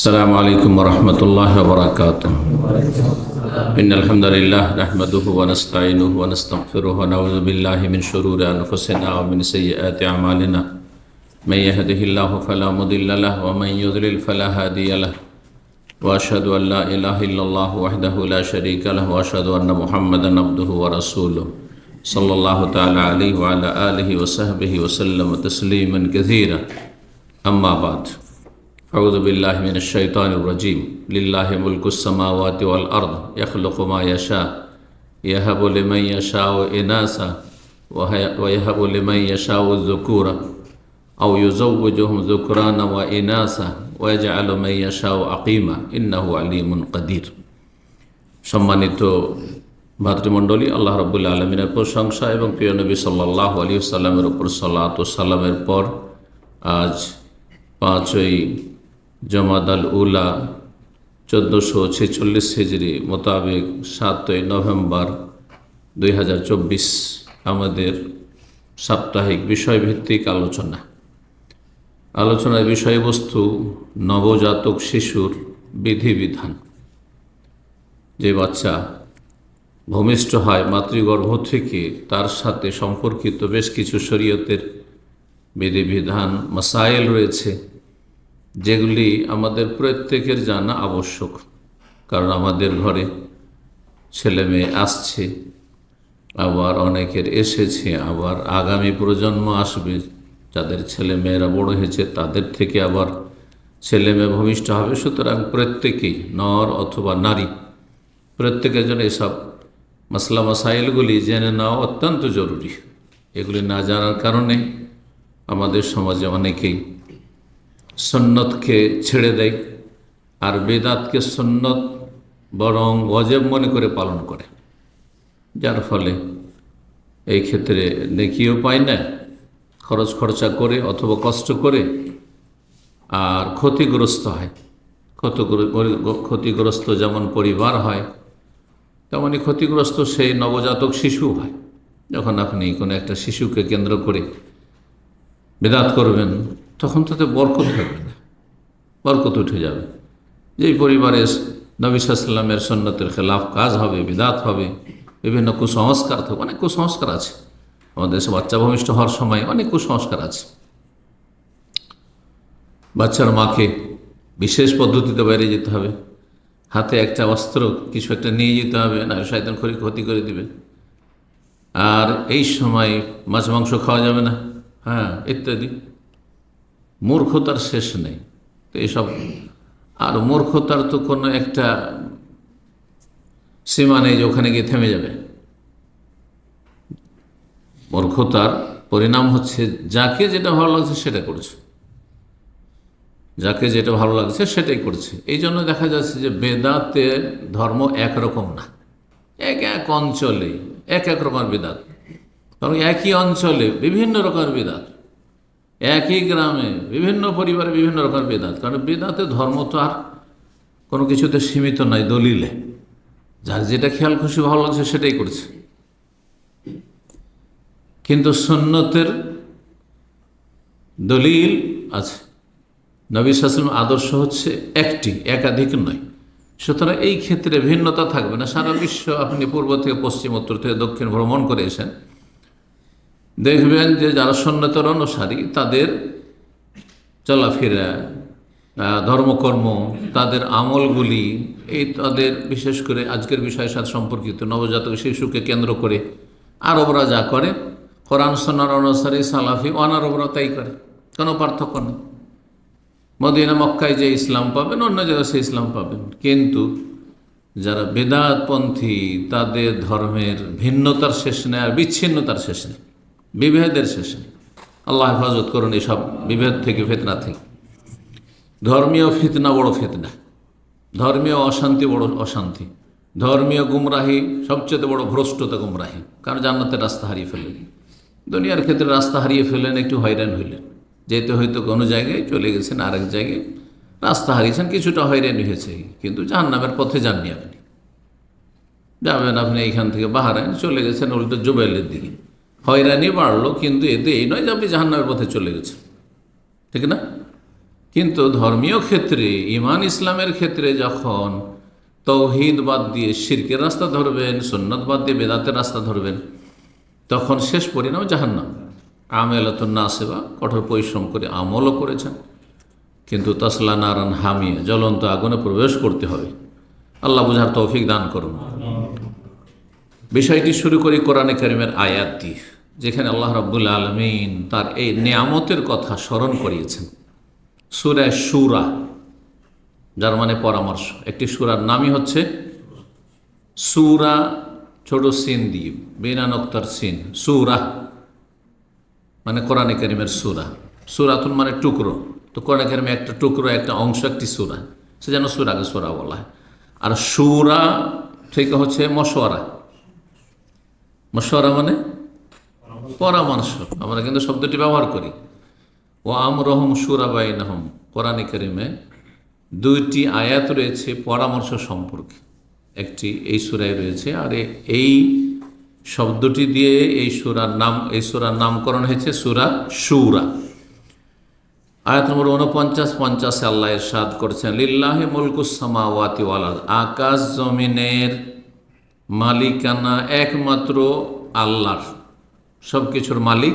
السلام عليكم ورحمة الله وبركاته. إن الحمد لله نحمده ونستعينه ونستغفره ونعوذ بالله من شرور أنفسنا ومن سيئات أعمالنا. من يهده الله فلا مضل له ومن يضلل فلا هادي له. وأشهد أن لا إله إلا الله وحده لا شريك له وأشهد أن محمدا عبده ورسوله صلى الله تعالى عليه وعلى آله وصحبه وسلم تسليما كثيرا. أما بعد، أعوذ بالله من الشيطان الرجيم. لله ملك السماوات والأرض يخلق ما يشاء يهب لمن يشاء إناثا ويهب لمن يشاء الذكور أو يزوجهم ذكرانا وإناثا ويجعل من يشاء عقيما إنه عليم قدير. সম্মানিত ভাতৃমণ্ডলী, আল্লাহ রাব্বুল আলামিনের প্রশংসা এবং প্রিয় নবী সাল্লাল্লাহু আলাইহি ওয়াসাল্লামের উপর সালাত ও সালামের পর আজ 5ই জমাদাল উলা 1446 হিজরি মোতাবেক 7ই নভেম্বর 2024 আমাদের সাপ্তাহিক বিষয়ভিত্তিক আলোচনার বিষয়বস্তু নবজাতক শিশুর বিধিবিধান। যে বাচ্চা ভূমিষ্ঠ হয় মাতৃগর্ভ থেকে, তার সাথে সম্পর্কিত বেশ কিছু শরীয়তের বিধিবিধান মাসাইল রয়েছে, যেগুলি আমাদের প্রত্যেকের জানা আবশ্যক। কারণ আমাদের ঘরে ছেলে মেয়ে আসছে, আবার অনেকের এসেছে, আবার আগামী প্রজন্ম আসবে, যাদের ছেলে মেয়েরা বড় হয়েছে তাদের থেকে আবার ছেলে মেয়ে ভূমিষ্ঠ হবে। সুতরাং প্রত্যেকেই, নর অথবা নারী, প্রত্যেকের জন্য এসব মাসলা মাসাইলগুলি জেনে নেওয়া অত্যন্ত জরুরি। এগুলি না জানার কারণে আমাদের সমাজে অনেকেই সুন্নতকে ছেড়ে দেয়, আর বেদাতকে সুন্নত বরং ওয়াজিব মনে করে পালন করে, যার ফলে এই ক্ষেত্রে নেকিও পায় না, খরচ খরচা করে অথবা কষ্ট করে, আর ক্ষতিগ্রস্ত হয়। ক্ষতিগ্রস্ত যেমন পরিবার হয়, তেমনই ক্ষতিগ্রস্ত সেই নবজাতক শিশু হয়। যখন আপনি কোনো একটা শিশুকে কেন্দ্র করে বিদআত করবেন, তখন তাতে বরকত থাকবে না, বরকত উঠে যাবে। যেই পরিবারে নবী সাল্লাল্লাহু আলাইহি ওয়াসাল্লামের সুন্নতের খেলাফ কাজ হবে, বিদআত হবে, বিভিন্ন কুসংস্কার থাকবে। অনেক কুসংস্কার আছে আমাদের দেশে। বাচ্চা ভূমিষ্ঠ হওয়ার সময় অনেক কুসংস্কার আছে। বাচ্চার মাকে বিশেষ পদ্ধতিতে বাইরে যেতে হবে, হাতে একটা অস্ত্র কিছু একটা নিয়ে যেতে হবে, না শয়তান ক্ষতি করে দিবে। আর এই সময় মাছ মাংস খাওয়া যাবে না, ইত্যাদি। মূর্খতার শেষ নেই তো এইসব। আর মূর্খতার তো কোনো একটা সীমা নেই যে ওখানে গিয়ে থেমে যাবে। মূর্খতার পরিণাম হচ্ছে যাকে যেটা ভালো লাগছে সেটা করছে, যাকে যেটা ভালো লাগছে সেটাই করছে। এই জন্য দেখা যাচ্ছে যে বেদাতের ধর্ম একরকম না। এক এক অঞ্চলে এক এক রকমের বেদাত, কারণ একই অঞ্চলে বিভিন্ন রকমের বেদাত, একই গ্রামে বিভিন্ন পরিবারে বিভিন্ন রকমের বেদাত। কারণ বেদাতের ধর্ম তো আর কোনো কিছুতে সীমিত নয়, দলিলে যার যেটা খেয়াল খুশি ভালো লাগছে সেটাই করছে। কিন্তু সুন্নতের দলিল আছে, নবী সাল্লাল্লাহু আলাইহি ওয়াসাল্লাম আদর্শ হচ্ছে একটি, একাধিক নয়। সুতরাং এই ক্ষেত্রে ভিন্নতা থাকবে না। সারা বিশ্ব আপনি পূর্ব থেকে পশ্চিম, উত্তর থেকে দক্ষিণ ভ্রমণ করে এসেন, দেখবেন যে যারা সুন্নতের অনুসারী তাদের চলাফেরা, ধর্মকর্ম, তাদের আমলগুলি, এই তাদের বিশেষ করে আজকের বিষয়ের সাথে সম্পর্কিত নবজাতক শিশুকে কেন্দ্র করে আরবরা যা করে, কোরআন সুন্নাহর অনুসারী সালাফি অনারবরা তাই করে, কোনো পার্থক্য নেই। মদিনা মক্কায় যে ইসলাম পাবেন, অন্য জায়গায় সে ইসলাম পাবেন। কিন্তু যারা বেদাতপন্থী, তাদের ধর্মের ভিন্নতার শেষ নেই, আর বিচ্ছিন্নতার শেষ নেই, বিভেদের শেষ নেই। আল্লাহ হেফাজত করুন এইসব বিভেদ থেকে, ফিতনা থেকে। ধর্মীয় ফিতনা বড় ফিতনা, ধর্মীয় অশান্তি বড় অশান্তি, ধর্মীয় গুমরাহি সবচেয়ে বড় ভ্রষ্টতা, গুমরাহি। কারণ জান্নাতের রাস্তা হারিয়ে ফেললেন, দুনিয়ার ক্ষেত্রে রাস্তা হারিয়ে ফেললেন, একটু হয়রান হইলেন, যেতে হয়তো কোনো জায়গায় চলে গেছেন, আরেক জায়গায় রাস্তা হারিয়েছেন, কিছুটা হয়রানি হয়েছে, কিন্তু জাহান্নামের পথে যাননি। আপনি যাবেন, আপনি এইখান থেকে বাহারাইন চলে গেছেন উল্টো জুবাইলের দিকে, হয়রানি বাড়লো, কিন্তু এতে এই নয় যে আপনি জাহান্নামের পথে চলে গেছেন, ঠিক না? কিন্তু ধর্মীয় ক্ষেত্রে, ঈমান ইসলামের ক্ষেত্রে যখন তৌহিদ বাদ দিয়ে শিরকের রাস্তা ধরবেন, সুন্নত বাদ দিয়ে বেদাতের রাস্তা ধরবেন, তখন শেষ পরিণাম জাহান্নাম। আমেলাতুন নাসিবা, কঠোর পরিশ্রম করে আমলও করেছেন, কিন্তু তাসলা নারান হামিয়া, জ্বলন্ত আগুনে প্রবেশ করতে হবে। আল্লাহ বুঝার তৌফিক দান করুন। বিষয়টি শুরু করি কোরআনে কারিমের আয়াত দিয়ে, যেখানে আল্লাহ রাব্বুল আলামিন তার এই নিয়ামতের কথা স্মরণ করিয়েছেন। সূরা শুরা, যার মানে পরামর্শ। একটি সূরার নামই হচ্ছে সূরা, ছোট সিন দিয়ে, বিনা নক্তার সিন, সূরা মানে কোরআনে কারিমের সূরা। সূরাতুন মানে টুকরো, তো কোরআনে কারিমে একটা টুকরো, একটা অংশ, একটি সূরা, সে যেন সূরাকে সূরা বলা হয়। আর শুরা থেকে হচ্ছে মশওয়ারা। মশওয়ারা মানে পরামর্শ, আমরা কিন্তু শব্দটি ব্যবহার করি। ও আমরহম শুরা বাইনহুম, কোরআনে কারিমে দুইটি আয়াত রয়েছে পরামর্শ সম্পর্কে। একটি এই সূরায় রয়েছে, আর এই শব্দটি দিয়ে এই সূরার নামকরণ হয়েছে সূরা শুরা। আয়াত নম্বর 49-50 আল্লাহ ইরশাদ করেছেন, লিল্লাহি মুলকুস সামাওয়াতি ওয়াল আরদ, আকাশ জমিনের মালিকানা একমাত্র আল্লাহর। সব কিছুর মালিক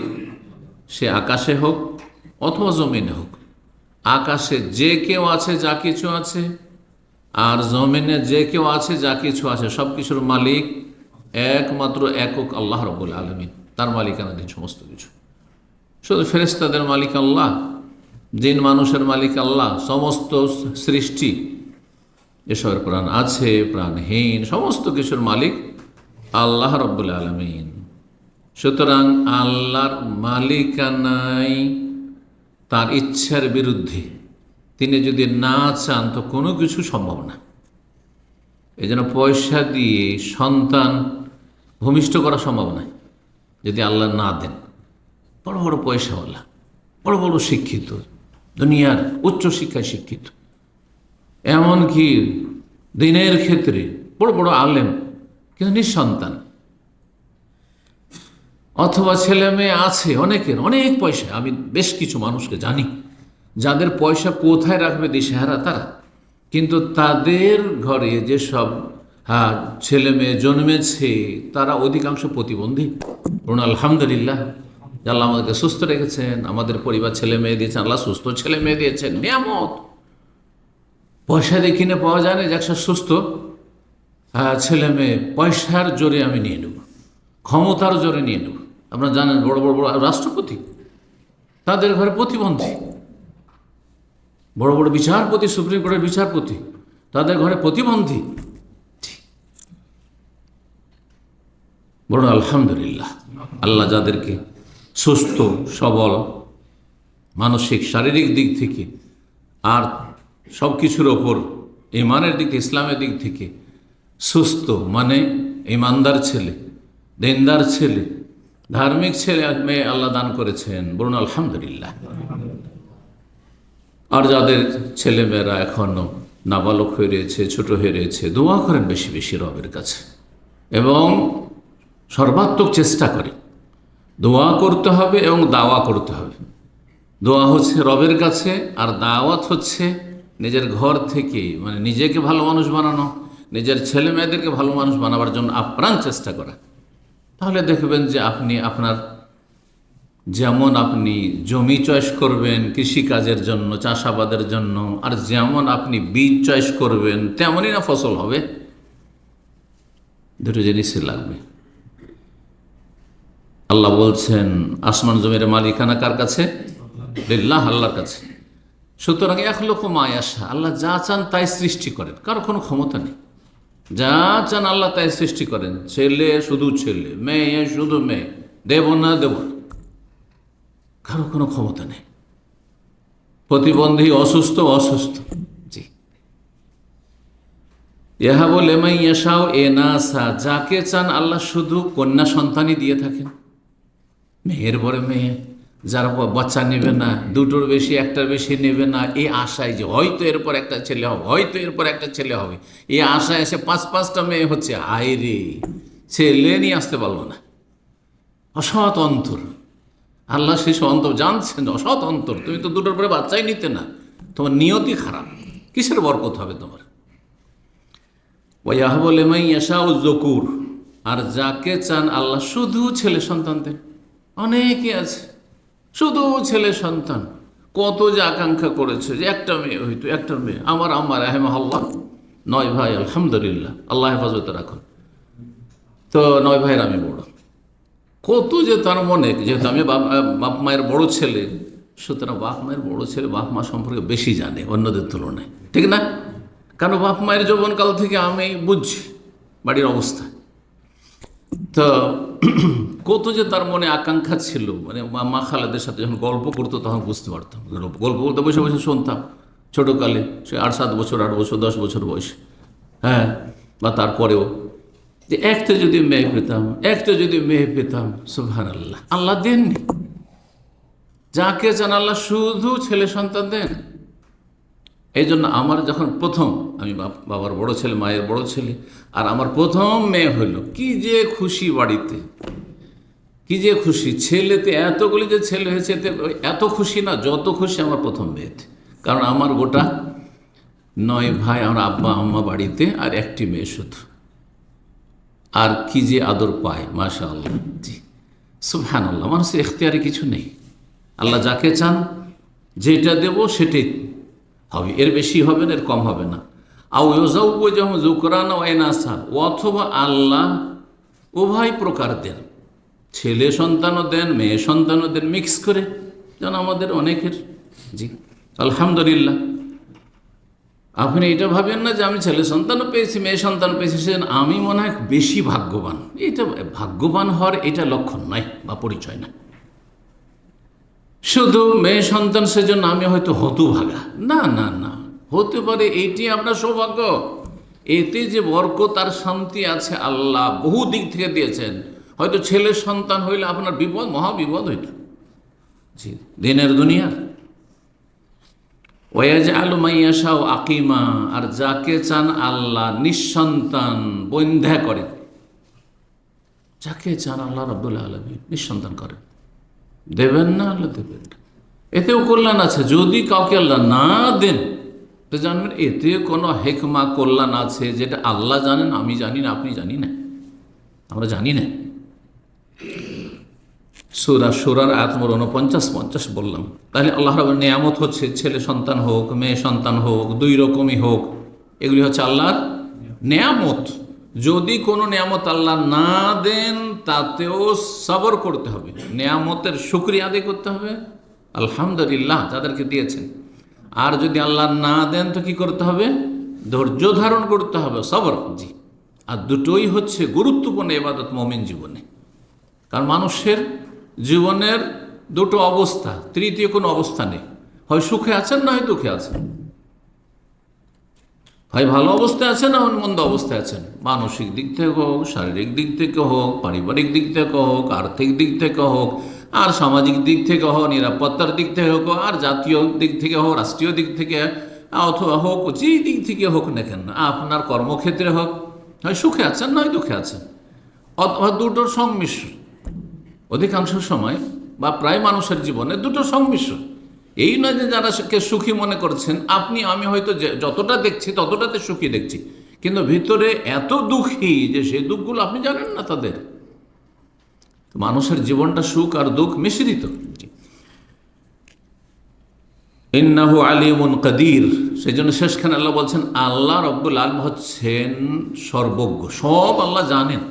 সে আকাশে হোক অথবা জমিনে হোক। আকাশে যে কেউ আছে, যা কিছু আছে, আর জমিনে যে কেউ আছে, যা কিছু আছে, সব কিছুর মালিক একমাত্র একক আল্লাহ রাব্বুল আলামিন। তার মালিকানাধীন সমস্ত কিছু। শুধু ফেরেশতাদের মালিক আল্লাহ, জিন মানুষের মালিক আল্লাহ, সমস্ত সৃষ্টি, এসবের প্রাণ আছে, প্রাণহীন, সমস্ত কিছুর মালিক আল্লাহ রাব্বুল আলামিন। সুতরাং আল্লাহর মালিকানায় তার ইচ্ছার বিরুদ্ধে তিনি যদি না চান তো কোনো কিছু সম্ভব না। এই জন্য পয়সা দিয়ে সন্তান ভূমিষ্ঠ করা সম্ভব নয় যদি আল্লাহ না দেন। বড় বড় পয়সাওয়ালা, বড় বড় শিক্ষিত, দুনিয়ার উচ্চ শিক্ষায় শিক্ষিত, এমনকি দিনের ক্ষেত্রে বড় বড় আলেম, কিন্তু নিঃসন্তান। অথবা ছেলে মেয়ে আছে অনেকের, অনেক পয়সা। আমি বেশ কিছু মানুষকে জানি যাদের পয়সা কোথায় রাখবে দিশেহারা তারা, কিন্তু তাদের ঘরে যেসব ছেলে মেয়ে জন্মেছে তারা অধিকাংশ প্রতিবন্ধী। আলহামদুলিল্লাহ, আল্লাহ আমাদেরকে সুস্থ রেখেছেন, আমাদের পরিবার ছেলে মেয়ে দিয়েছেন, আল্লাহ সুস্থ ছেলে মেয়ে দিয়েছেন, নিয়ামত। পয়সা দিয়ে কিনে পাওয়া যায় না যে একটা সুস্থ ছেলে মেয়ে পয়সার জোরে আমি নিয়ে নেব, ক্ষমতার জোরে নিয়ে নেব। আপনারা জানেন বড় বড় বড় রাষ্ট্রপতি, তাদের ঘরে প্রতিবন্ধী। বড় বড় বিচারপতি, সুপ্রিম কোর্টের বিচারপতি, তাদের ঘরে প্রতিবন্ধী। বড় আলহামদুলিল্লাহ, আল্লাহ যাদেরকে সুস্থ সবল মানসিক শারীরিক দিক থেকে আর সব কিছুর ওপর ইমানের দিক, ইসলামের দিক থেকে সুস্থ, মানে ইমানদার ছেলে, দিনদার ছেলে, ধার্মিক ছেলে মেয়ে আল্লাহ দান করেছেন, বলুন আলহামদুলিল্লাহ। আর যাদের ছেলেমেয়েরা এখনও নাবালক হয়ে রয়েছে, ছোট হয়ে রয়েছে, দোয়া করেন বেশি বেশি রবের কাছে, এবং সর্বাত্মক চেষ্টা করে দোয়া করতে হবে এবং দাওয়া করতে হবে। দোয়া হচ্ছে রবের কাছে, আর দাওয়াত হচ্ছে নিজের ঘর থেকে, মানে নিজেকে ভালো মানুষ বানানো, নিজের ছেলে মেয়েদেরকে ভালো মানুষ বানাবার জন্য আপ্রাণ চেষ্টা করা। তাহলে দেখবেন যে আপনার যেমন আপনি জমি চয়েস করবেন কৃষিকাজের জন্য, চাষাবাদের জন্য, আর যেমন আপনি বীজ চয়েস করবেন তেমনই না ফসল হবে। দুটো জিনিসই লাগবে। আল্লাহ বলছেন আসমান জমির মালিকানা কার কাছে? লিল্লাহ, আল্লাহর কাছে। সুতরাং ইয়াখলুকু মা ইয়াশা, আল্লাহ যা চান তাই সৃষ্টি করেন, কারো কোনো ক্ষমতা নেই। যা চান আল্লাহ তাই সৃষ্টি করেন। ছেলে শুধু ছেলে, মেয়ে শুধু মেয়ে, দেব না দেব, কারো কোনো ক্ষমতা নেই। প্রতিবন্ধী, অসুস্থ অসুস্থ, জি। ইয়াহাবু লিমান ইয়াশাউ ইনাসা, যাকে চান আল্লাহ শুধু কন্যা সন্তানই দিয়ে থাকেন। মেয়ের পরে মেয়ে, যারা বাচ্চা নেবে না, দুটোর বেশি একটার বেশি নেবে না, এই আশায় যে হয়তো এরপর একটা ছেলে হবে, হয়তো এরপর একটা ছেলে হবে, এই আশায় এসে পাঁচটা মেয়ে হচ্ছে। হায় রে, ছেলে নিয়ে আসতে পারলো না। অসৎ অন্তর, আল্লাহ সেই অন্তর জানছেন, অসৎ অন্তর। তুমি তো দুটোর পরে বাচ্চাই নিতে না, তোমার নিয়তি খারাপ, কিসের বরকত হবে তোমার? ওয়াহাবু লিমান ইয়াশাউ যুকুর, আর যাকে চান আল্লাহ শুধু ছেলে সন্তান দেন। অনেকে আছে শুধু ছেলে সন্তান, কত যে আকাঙ্ক্ষা করেছে যে একটা মেয়ে হইতো, একটা মেয়ে। আমার রাহিমাহুল্লাহ 9 ভাই, আলহামদুলিল্লাহ, আল্লাহ হেফাজতে রাখুন। তো 9 ভাইয়ের আমি বড়। কত যে তার মনে, যেহেতু আমি বাপ মায়ের বড় ছেলে, সুতরাং বাপ মায়ের বড় ছেলে বাপ মা সম্পর্কে বেশি জানে অন্যদের তুলনায়, ঠিক না? কারণ বাপ মায়ের যৌবনকাল থেকে আমি বুঝছি বাড়ির অবস্থা। তো কত যে তার মনে আকাঙ্ক্ষা ছিল, মানে মা খালাদের সাথে যখন গল্প করতো তখন বুঝতে পারতাম। গল্প বলতে বসে বসে শুনতাম ছোটোকালে, সে 8-7 বছর, 8 বছর, 10 বছর বয়সে, হ্যাঁ, বা তারপরেও, যে একটা যদি মেয়ে পেতাম, একটা যদি মেয়ে পেতাম। সুবহানাল্লাহ, আল্লাহ দেননি। যাকে চান আল্লাহ শুধু ছেলে সন্তান দেন। এই জন্য আমার যখন প্রথম, আমি বাবার বড় ছেলে, মায়ের বড় ছেলে, আর আমার প্রথম মেয়ে হইল, কি যে খুশি বাড়িতে, কি যে খুশি। ছেলেতে এতগুলি যে ছেলে হয়েছে, এত খুশি না যত খুশি আমার প্রথম মেয়েতে। কারণ আমার গোটা 9 ভাই, আমার আব্বা আম্মা বাড়িতে, আর একটি মেয়ে শুধু। আর কি যে আদর পায়, মাশাআল্লাহ। জি, সুবহানাল্লাহ। মানুষের এখতিয়ারে কিছু নেই। আল্লাহ যাকে চান যেটা দেব সেটাই হবে, এর বেশি হবে না, এর কম হবে না। অথবা আল্লাহ উভয় প্রকার দেন, ছেলে সন্তানও দেন, মেয়ে সন্তানও দেন, মিক্স করে, যেন আমাদের অনেকের। জি, আলহামদুলিল্লাহ। আপনি এটা ভাবেন না যে আমি ছেলে সন্তানও পেয়েছি, মেয়ে সন্তান পেয়েছি, সেজন্য আমি মনে হয় বেশি ভাগ্যবান। এটা ভাগ্যবান হওয়ার এটা লক্ষণ নয় বা পরিচয় না। শুধু মেয়ে সন্তান সেজন্য আমি হয়তো হতভাগা, না না না, হতে পারে এইটি আপনার সৌভাগ্য। এতে যে বরকত আর শান্তি আছে, আল্লাহ বহু দিক থেকে দিয়েছেন। হয়তো ছেলে সন্তান হইলে আপনার বিপদ, মহাবিপদ হইত, জি, দিনের দুনিয়ার। ওয়াজআলু মান ইয়াশাউ আকিমা, আর যাকে চান আল্লাহ নিঃসন্তান বন্ধ্যা করেন। যাকে চান আল্লাহ রাব্বুল আলামিন নিঃসন্তান করেন, দেবেন না, আল্লাহ দেবেন না। এতেও কল্যাণ আছে। যদি কাউকে আল্লাহ না দেন তো জানবেন এতে কোনো হেকমা, কল্যাণ আছে, যেটা আল্লাহ জানেন, আমি জানি না, আপনি জানি না, আমরা জানি না। সূরার আয়াত নম্বর 49-50 বললাম। তাহলে আল্লাহ রাব্বুল নিয়ামত হচ্ছে ছেলে সন্তান হোক, মেয়ে সন্তান হোক, 2 রকমই হোক, এগুলি হচ্ছে আল্লাহর নিয়ামত। যদি কোনো নিয়ামত আল্লাহ না দেন তাতেও সবর করতে হবে, নিয়ামতের শুকরিয়া আদায় করতে হবে, আলহামদুলিল্লাহ যাদেরকে দিয়েছেন। আর যদি আল্লাহ না দেন তো কি করতে হবে? ধৈর্য ধারণ করতে হবে, সবর। জি, আর দুটোই হচ্ছে গুরুত্বপূর্ণ ইবাদত মুমিন জীবনে। কারণ মানুষের জীবনের 2টো অবস্থা, তৃতীয় কোনো অবস্থা নেই। হয় সুখে আছেন, না হয় দুঃখে আছেন, হয় ভালো অবস্থায় আছেন, না মন্দ অবস্থায় আছেন। মানসিক দিক থেকে হোক, শারীরিক দিক থেকে হোক, পারিবারিক দিক থেকে হোক, আর্থিক দিক থেকে হোক, আর সামাজিক দিক থেকে হোক, নিরাপত্তার দিক থেকে হোক, আর জাতীয় দিক থেকে হোক, রাষ্ট্রীয় দিক থেকে অথবা হোক, যে দিক থেকে হোক না কেন, আপনার কর্মক্ষেত্রে হোক, হয় সুখে আছেন, নয় দুঃখে আছেন, অথবা দুটোর সংমিশ্রণ। অধিকাংশ সময় বা প্রায় মানুষের জীবনে দুটো সংমিশ্রণ। এই নয় যে যারা সুখী মনে করছেন আপনি, আমি হয়তো যতটা দেখছি ততটাতে সুখী দেখছি, কিন্তু ভিতরে এত দুঃখী যে সেই দুঃখগুলো আপনি জানেন না তাদের। মানুষের জীবনটা সুখ আর দুঃখ মিশ্রিত। ইন্নাহু আলিমুন কাদির। সেই জন্য শেষখানে আল্লাহ বলছেন আল্লাহ রব্বুল আলামিন হচ্ছেন সর্বজ্ঞ, সব আল্লাহ জানেন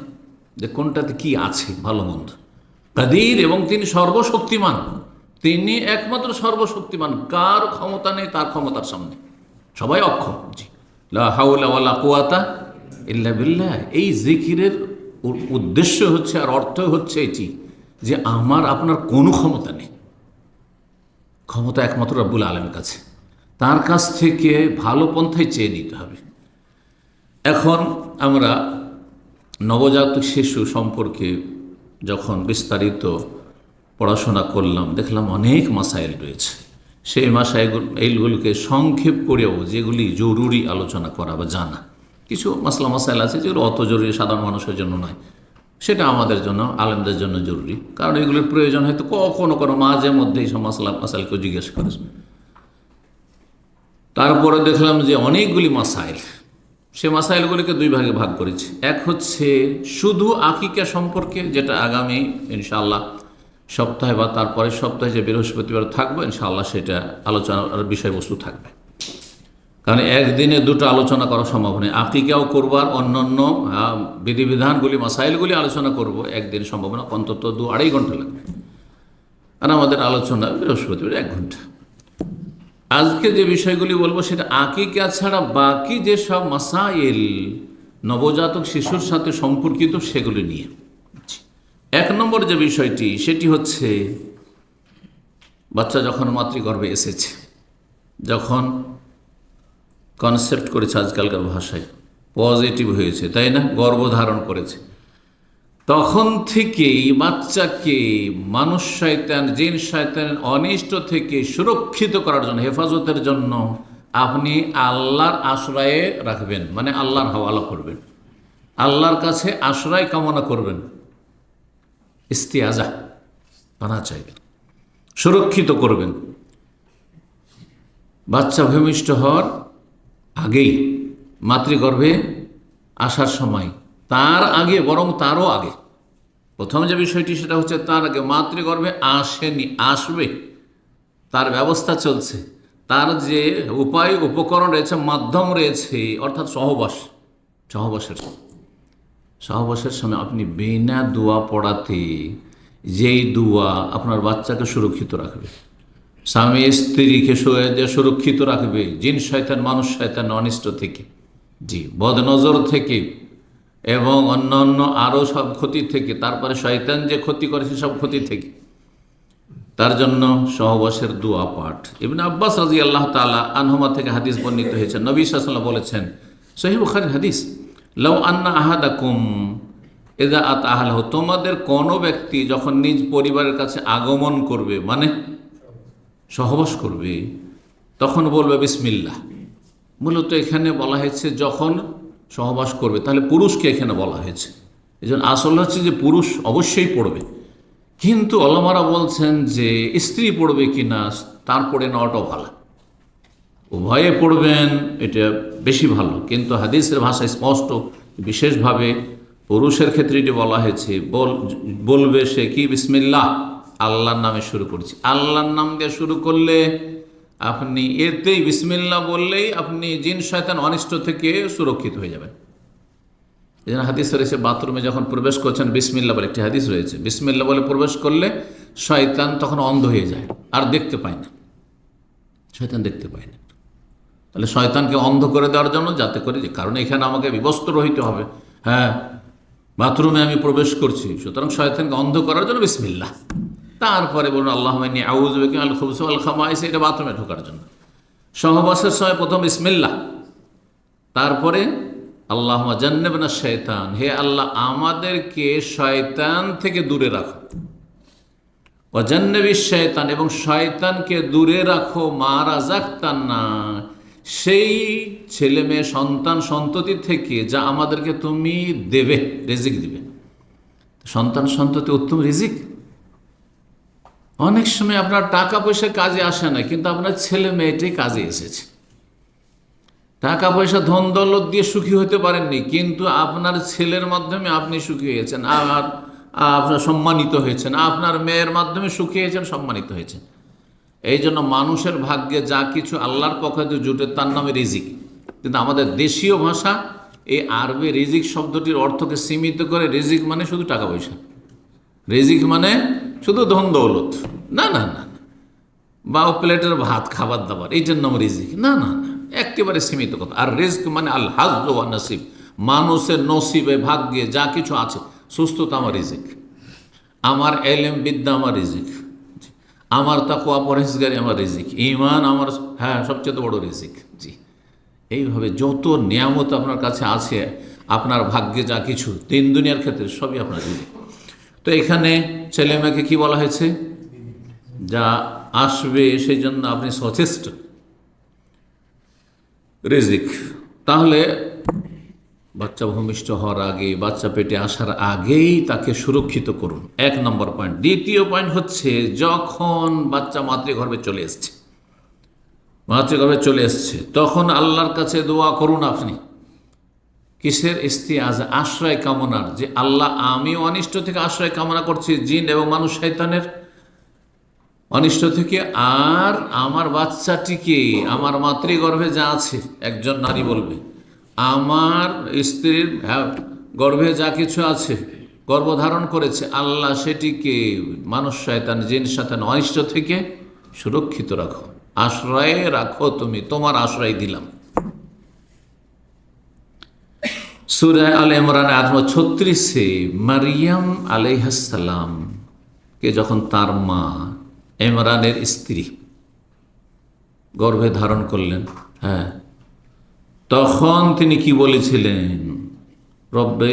যে কোনটাতে কি আছে, ভালো মন্দ। কাদির, এবং তিনি সর্বশক্তিমান, তিনি একমাত্র সর্বশক্তিমান। কার ক্ষমতা নেই তার ক্ষমতার সামনে, সবাই অক্ষম। জি, লা হাওলা ওয়ালা কুওয়াতা ইল্লা বিল্লাহ। এই জিকিরের উদ্দেশ্য হচ্ছে আর অর্থ হচ্ছে এটি যে আমার আপনার কোনো ক্ষমতা নেই, ক্ষমতা একমাত্র রব্বুল আলামিনের কাছে। তার কাছ থেকে ভালো পন্থায় চেয়ে নিতে হবে। এখন আমরা নবজাতক শিশু সম্পর্কে যখন বিস্তারিত পড়াশোনা করলাম, দেখলাম অনেক মাসাইল রয়েছে। সেই এইগুলোকে সংক্ষেপ করেও যেগুলি জরুরি আলোচনা করা বা জানা, কিছু মাসলা মাসাইল আছে যেগুলো অত জরুরি সাধারণ মানুষের জন্য নয়, সেটা আমাদের জন্য, আলেমদের জন্য জরুরি। কারণ এগুলোর প্রয়োজন হয়তো কখনো কোনো মাঝে মধ্যে এই সব মাসাইলকে জিজ্ঞেস করে। তারপরে দেখলাম যে অনেকগুলি মাসাইল, সে মাসাইলগুলিকে দুই ভাগে ভাগ করেছি। এক হচ্ছে শুধু আকিকা সম্পর্কে, যেটা আগামী ইনশাআল্লাহ সপ্তাহে বা তারপরের সপ্তাহে যে বৃহস্পতিবার থাকবে ইনশাআল্লাহ সেটা আলোচনার বিষয়বস্তু থাকবে, কারণ একদিনে দুটো আলোচনা করা সম্ভব নয়। আকিকাও করবার অন্যান্য বিধিবিধানগুলি মাসাইলগুলি আলোচনা করব, একদিন সম্ভব না, অন্তত 2-2.5 ঘন্টা লাগবে। আর আমাদের আলোচনা বৃহস্পতিবার 1 ঘন্টা। আজকে যে বিষয়গুলি বলবো সেটা আকিকা ছাড়া বাকি যেসব মাসাইল নবজাতক শিশুর সাথে সম্পর্কিত সেগুলি নিয়ে। 1 নম্বর যে বিষয়টি সেটি হচ্ছে বাচ্চা যখন মাতৃগর্ভে এসেছে, যখন কনসেপ্ট করেছে আজকালকার ভাষায়, পজিটিভ হয়েছে, তাই না, গর্ভধারণ করেছে, তখন থেকেই বাচ্চাকে মানুষ শয়তান, জিন শয়তানের অনিষ্ট থেকে সুরক্ষিত করার জন্য, হেফাজতের জন্য আপনি আল্লাহর আশ্রয়ে রাখবেন, মানে আল্লাহর হাওয়ালা করবেন, আল্লাহর কাছে আশ্রয় কামনা করবেন, ইস্তিয়াজা পানা চাইবেন, সুরক্ষিত করবেন। বাচ্চা ভূমিষ্ঠ হওয়ার আগেই, মাতৃগর্ভে আসার সময়, তার আগে, বরং তারও আগে, প্রথম যে বিষয়টি সেটা হচ্ছে তার আগে, মাতৃগর্ভে আসেনি, আসবে, তার ব্যবস্থা চলছে, তার যে উপায় উপকরণ রয়েছে, মাধ্যম রয়েছে, অর্থাৎ সহবাসের সময় আপনি বিনা দোয়া পড়াতে যেই দোয়া আপনার বাচ্চাকে সুরক্ষিত রাখবে, স্বামী স্ত্রীকে সুরক্ষিত রাখবে জিন শয়তান, মানুষ শয়তান অনিষ্ট থেকে, জি, বদনজর থেকে এবং অন্যান্য আরও সব ক্ষতি থেকে, তারপরে শয়তান যে ক্ষতি করে সেসব ক্ষতি থেকে, তার জন্য সহবাসের দোয়া পাঠ। ইবনে আব্বাস রাদিয়াল্লাহু তাআলা আনহুমা থেকে হাদিস বর্ণিত হয়েছে, নবী সাল্লাল্লাহু আলাইহি ওয়াসাল্লাম বলেছেন, সহিহ বুখারীর হাদিস, লাউ আন্না আহাদাকুম ইযা আতা আহলাহু, তোমাদের কোনো ব্যক্তি যখন নিজ পরিবারের কাছে আগমন করবে, মানে সহবাস করবে, তখন বলবে বিসমিল্লাহ। মূলত এখানে বলা হয়েছে যখন সহবাস করবে, তাহলে পুরুষকে এখানে বলা হয়েছে। এই জন্য আসল হচ্ছে যে পুরুষ অবশ্যই পড়বে, কিন্তু ওলামারা বলছেন যে স্ত্রী পড়বে কি না তার পড়ে নেওয়াটাও ভালো, উভয়ে পড়বেন এটা বেশি ভালো, কিন্তু হাদিসের ভাষায় স্পষ্ট বিশেষভাবে পুরুষের ক্ষেত্রে এটি বলা হয়েছে, বলবে সে কি, বিসমিল্লাহ, আল্লাহর নামে শুরু করছি। আল্লাহর নাম দিয়ে শুরু করলে আপনি এতেই, বিসমিল্লাহ বললেই আপনি জিন শয়তান অনিষ্ট থেকে সুরক্ষিত হয়ে যাবেন। এই জন্য হাদিস রয়েছে বাথরুমে যখন প্রবেশ করছেন বিসমিল্লাহ বলে, একটি হাদিস রয়েছে, বিসমিল্লাহ বলে প্রবেশ করলে শয়তান তখন অন্ধ হয়ে যায়, আর দেখতে পায় না, শয়তান দেখতে পায় না। তাহলে শয়তানকে অন্ধ করে দেওয়ার জন্য, যাতে করে, যে কারণে এখানে আমাকে বিবস্ত্র হইতে হবে, হ্যাঁ, বাথরুমে আমি প্রবেশ করছি, সুতরাং শয়তানকে অন্ধ করার জন্য বিসমিল্লাহ, তারপরে বলুন আল্লাহুম্মা ইন্নী আউযু বিকা মিনাল খুবুসি ওয়াল খাবাইস, এটা বাথরুমে ঢোকার জন্য। সহবাসের সময় প্রথম বিসমিল্লাহ, তারপরে আল্লাহুম্মা জান্নিবনা শাইতান, হে আল্লাহ আমাদেরকে শয়তান থেকে দূরে রাখো, ওয়া জান্নিবিশ শাইতান, এবং শয়তানকে দূরে রাখো, মা রাযাকতানা, সেই ছেলে মেয়ে সন্তান সন্ততি থেকে যা আমাদেরকে তুমি দেবে, রিজিক দিবে। সন্তান সন্ততি উত্তম রিজিক। অনেক সময় আপনার টাকা পয়সা কাজে আসে না, কিন্তু আপনার ছেলে মেয়েটাই কাজে এসেছে। টাকা পয়সা ধন দৌলত দিয়ে সুখী হতে পারেননি, কিন্তু আপনার ছেলের মাধ্যমে আপনি সুখী হয়েছেন, আর আপনার সম্মানিত হয়েছেন, আপনার মেয়ের মাধ্যমে সুখী হয়েছেন, সম্মানিত হয়েছেন। এই জন্য মানুষের ভাগ্যে যা কিছু আল্লাহর পক্ষ থেকে জুটে তার নামে রিজিক। কিন্তু আমাদের দেশীয় ভাষা এই আরবি রিজিক শব্দটির অর্থকে সীমিত করে, রিজিক মানে শুধু টাকা পয়সা, রিজিক মানে শুধু ধন দৌলত, না না না, বা প্লেটের ভাত, খাবার দাবার, এইটার নাম রিজিক, না না না, একেবারে সীমিত কথা। আর রিজক মানে আল হাজ ওয়া নসিব, মানুষের নসিবে ভাগ্যে যা কিছু আছে, সুস্থতা আমার রিজিক, আমার এলেম বিদ্যা আমার রিজিক, আমার তাকওয়া পরহেজগারি আমার রিজিক, ঈমান আমার, হ্যাঁ, সবচেয়ে বড় রিজিক। জি, এইভাবে যত নিয়ামত আপনার কাছে আছে, আপনার ভাগ্যে যা কিছু তিন দুনিয়ার ক্ষেত্রে সবই আপনার রিজিক। তো এখানে ছেলে মেয়েকে কী বলা হয়েছে, যা আসবে সেই জন্য আপনি সচেষ্ট, রিজিক। তাহলে বাচ্চা ভূমিষ্ঠ হওয়ার আগে, বাচ্চা পেটে আসার আগেই তাকে সুরক্ষিত করুন, 1 নম্বর পয়েন্ট। দ্বিতীয় পয়েন্ট হচ্ছে যখন বাচ্চা মাতৃগর্ভে চলে এসছে, মাতৃগর্ভে চলে এসছে, তখন আল্লাহর কাছে দোয়া করুন আপনি। কিসের? ইস্তিআজ, আশ্রয় কামনার, যে আল্লাহ আমি অনিষ্ট থেকে আশ্রয় কামনা করছি, জিন এবং মানুষ শয়তানের অনিষ্ট থেকে, আর আমার বাচ্চাটিকে, আমার মাতৃগর্ভে যা আছে, একজন নারী বলবে, আমার স্ত্রীর গর্ভে যা কিছু আছে, গর্ভধারণ করেছে, আল্লাহ সেটিকে মানুষ শয়তান জিন শয়তান অনিষ্ট থেকে সুরক্ষিত রাখো, আশ্রয়ে রাখো, তুমি তোমার আশ্রয় দিলাম। সূরা আলে ইমরান আয়াত 36-এ মারিয়াম আলাইহিস সালাম কে যখন তার মা ইমরানের স্ত্রী গর্ভে ধারণ করলেন, তখন তিনি কি বলেছিলেন? রব্বে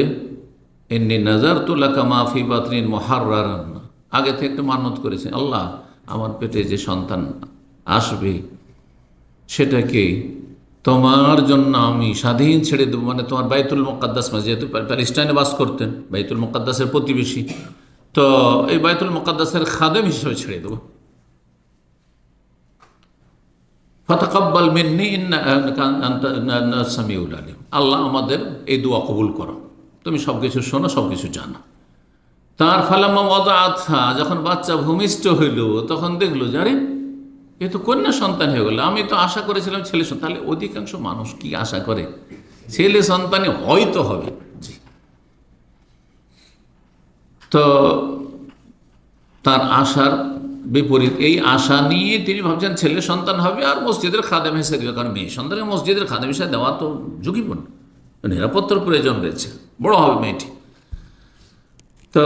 ইন্নী নাযারতু লাকা মা ফি বাতনি মুহাররারান। আগে থেকে একটা মান্যত করেছেন, আল্লাহ আমার পেটে যে সন্তান আসবে সেটাকে তোমার জন্য আমি স্বাধীন ছেড়ে দেবো, মানে তোমার বাইতুল মুকাদ্দাস, যেহেতু প্যালেস্টাইনে বাস করতেন, বাইতুল মুকাদ্দাসের প্রতিবেশী, তো এই বাইতুল মুকাদ্দাসের খাদেম হিসেবে ছেড়ে দেবো। ফাতাকাব্বাল মিন্নি ইন্নাকা আনতাস সামিউল আলিম। আল্লাহ আমাদের এই দোয়া কবুল করো, তুমি সব কিছু শোনো, সব কিছু জানো। তার ফালাম্মা ওয়াদাআতহা, যখন বাচ্চা ভূমিষ্ঠ হইল, তখন দেখলো যে আরে এ তো কন্যা সন্তান হয়ে গেল, আমি তো আশা করেছিলাম ছেলে সন্তান। তাহলে অধিকাংশ মানুষ কি আশা করে? ছেলে সন্তানই হয়তো হবে। তো তার আশার বিপরীত, এই আশা নিয়ে তিনি ভাবছেন ছেলে সন্তান হবে আর মসজিদের খাদেম হিসেবে দেবে, কারণ মেয়ে সন্তানকে মসজিদের খাদেম হিসেবে দেওয়া তো ঝুঁকিপূর্ণ, নিরাপত্তার প্রয়োজন রয়েছে, বড় হবে মেয়েটি। তো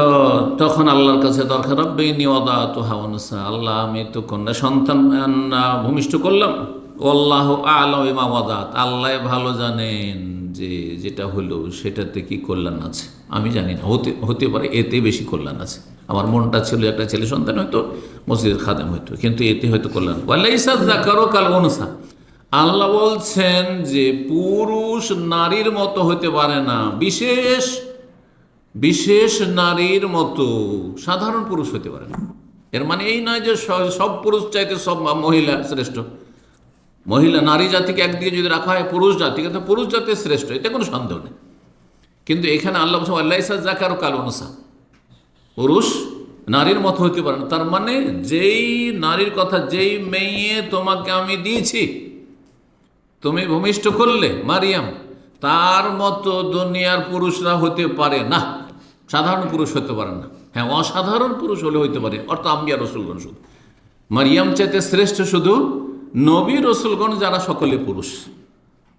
তখন আল্লাহর কাছে দরকার, রব্বে ইন্নী ওয়াদাতুহা উনসা, আল্লাহ আমি তো কন্যা সন্তান ভূমিষ্ঠ করলাম, আল্লাহু আ'লামু বিমা ওয়াদাত, আল্লাহ ভালো জানেন যে যেটা হলো সেটাতে কি কল্যাণ আছে, আমি জানি না, হতে পারে এতে বেশি কল্যাণ আছে। আমার মনটা ছিল একটা ছেলে সন্তান হয়তো মসজিদের খাদেম হইতো, কিন্তু এতে হয়তো কল্যাণ। ওয়ালাইসা যাকারু কাল উনসা, আল্লাহ বলছেন যে পুরুষ নারীর মতো হতে পারে না, বিশেষ বিশেষ নারীর মতো সাধারণ পুরুষ হতে পারে না। এর মানে এই নয় যে সব পুরুষ চাইতে সব মহিলা শ্রেষ্ঠ। মহিলা নারী জাতিকে একদিকে যদি রাখা হয় পুরুষ জাতিকে, তো পুরুষ জাতি শ্রেষ্ঠ, এতে কোনো সন্দেহ নেই। কিন্তু এখানে আল্লাহ বলছেন ওয়ালাইসা যাকারু কাল উনসা, পুরুষ নারীর মতো হতে পারে না। তার মানে যেই নারীর কথা, যেই মেয়ে তোমাকে আমি দিয়েছি, তুমি ভূমিষ্ঠ করলে মারিয়াম, তার মতো দুনিয়ার পুরুষরা হতে পারে না, সাধারণ পুরুষ হতে পারে না। হ্যাঁ, অসাধারণ পুরুষ হলে হইতে পারে, অর্থাৎ আম্বিয়া রসুলগণ। শুধু মারিয়াম চাইতে শ্রেষ্ঠ শুধু নবী রসুলগণ, যারা সকলে পুরুষ।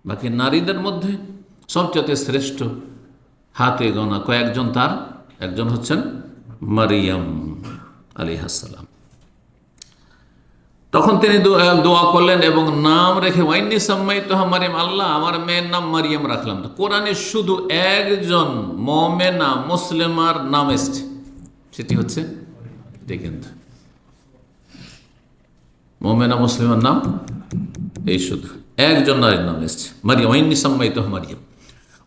বাকি নারীদের মধ্যে সবচেয়ে শ্রেষ্ঠ হাতে গোনা কয়েকজন, তার একজন হচ্ছেন মারিয়াম আলাইহিস সালাম। তখন তিনি দোয়া করলেন এবং নাম রেখে ওয়াইন্নী সাম্মাইতুহা মারিয়াম, আল্লাহ আমার মেয়ের নাম মারিয়াম রাখলাম। তো কোরআনে শুধু একজন মুমিনা মুসলিমার নাম এসছে, সেটি হচ্ছে দেখেন মুমিনা মুসলিমার নাম, এই শুধু একজন নারীর নাম এসছে মারিয়াম। ওয়াইন্নী সাম্মাইতুহা মারিয়াম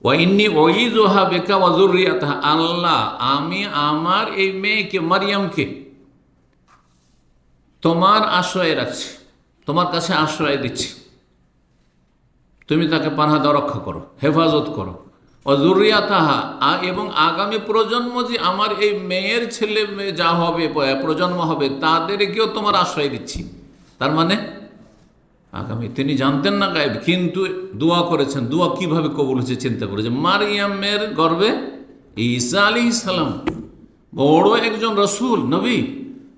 ওয়াইন্নী উঈযুহা বিকা ওয়া যুররিয়াতাহা, আল্লাহ আমি আমার এই মেয়েকে মারিয়ামকে তোমার আশ্রয়ে রাখছি, তোমার কাছে আশ্রয় দিচ্ছি, তুমি তাকে পানাহা দাও, রক্ষা করো, হেফাজত করো। অযুরিয়াতাহা, এবং আগামী প্রজন্ম যে আমার এই মেয়ের ছেলে মেয়ে যা হবে, প্রজন্ম হবে, তাদেরকেও তোমার আশ্রয় দিচ্ছি। তার মানে আগামী তিনি জানতেন না গায়েব, কিন্তু দোয়া করেছেন। দোয়া কিভাবে কবুল হয়েছে চিন্তা করেছে। মারিয়ামের গর্ভে ঈসা আলাইহিস সালাম, বড় একজন রসুল নবী,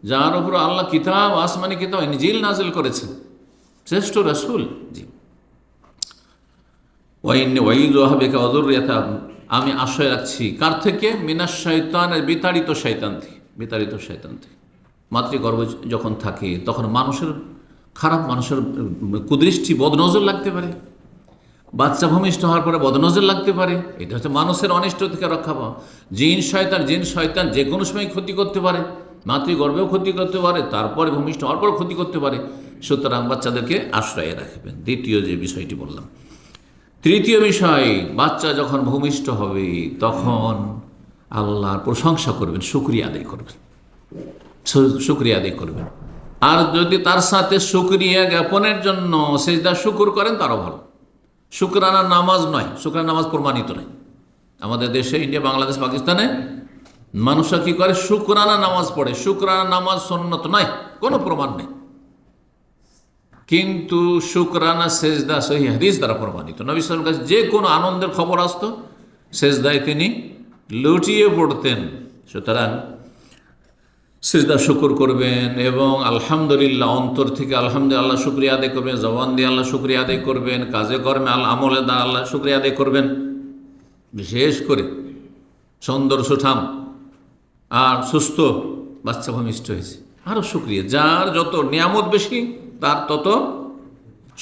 যার উপর আল্লাহ কিতাব, আসমানি কিতাব ইনজিল নাজিল করেছেন, শ্রেষ্ঠ রসুল। জি, আমি আশ্রয় রাখছি কার থেকে? মিনাশ শয়তানের, বিতাড়িত শয়তান থেকে। বিতাড়িত শয়তান থেকে। মাতৃগর্ভে যখন থাকে তখন মানুষের খারাপ, মানুষের কুদৃষ্টি, বদনজর লাগতে পারে। বাচ্চা ভূমিষ্ঠ হওয়ার পরে বদনজর লাগতে পারে, এটা হচ্ছে মানুষের অনিষ্ট থেকে রক্ষা পাওয়া। জিন শয়তান যে কোনো সময় ক্ষতি করতে পারে, মাতৃগর্ভেও ক্ষতি করতে পারে, তারপরে ভূমিষ্ঠ হওয়ার পর ক্ষতি করতে পারে। সুতরাং বাচ্চাদেরকে আশ্রয়ে রাখবেন, দ্বিতীয় যে বিষয়টি বললাম। তৃতীয় বিষয়, বাচ্চা যখন ভূমিষ্ঠ হবে তখন আল্লাহর প্রশংসা করবেন, শুকরিয়া আদায় করবেন, শুকরিয়া আদায় করবেন। আর যদি তার সাথে শুকরিয়া জ্ঞাপনের জন্য সেজদা শুকুর করেন তারও ভালো। শুকরানা নামাজ নয়, শুকরানা নামাজ প্রমাণিত নয়। আমাদের দেশে, ইন্ডিয়া, বাংলাদেশ, পাকিস্তানে মানুষরা কি করে? শুকরানা নামাজ পড়ে। শুকরানা নামাজ সুন্নত নয়, কোনো প্রমাণ নেই। কিন্তু শুকরানা সেজদা সহিহ হাদিস দ্বারা প্রমাণিত। নবী সাল্লাল্লাহু আলাইহি ওয়াসাল্লামের কাছে যে কোনো আনন্দের খবর আসতো, সেজদায় তিনি লুটিয়ে পড়তেন। সুতরাং সিজদা শুকুর করবেন এবং আলহামদুলিল্লাহ, অন্তর থেকে আলহামদুলিল্লাহ শুকরিয়া আদায় করবেন, জবান দিয়ে আল্লাহ শুকরিয়া আদায় করবেন, কাজে কর্মে আমলে দা আল্লাহ শুকরিয়া আদায় করবেন। বিশেষ করে সুন্দর সুঠাম আর সুস্থ বাচ্চা ভূমিষ্ঠ হয়েছে, আরও শুকরিয়া। যার যত নিয়ামত বেশি তার তত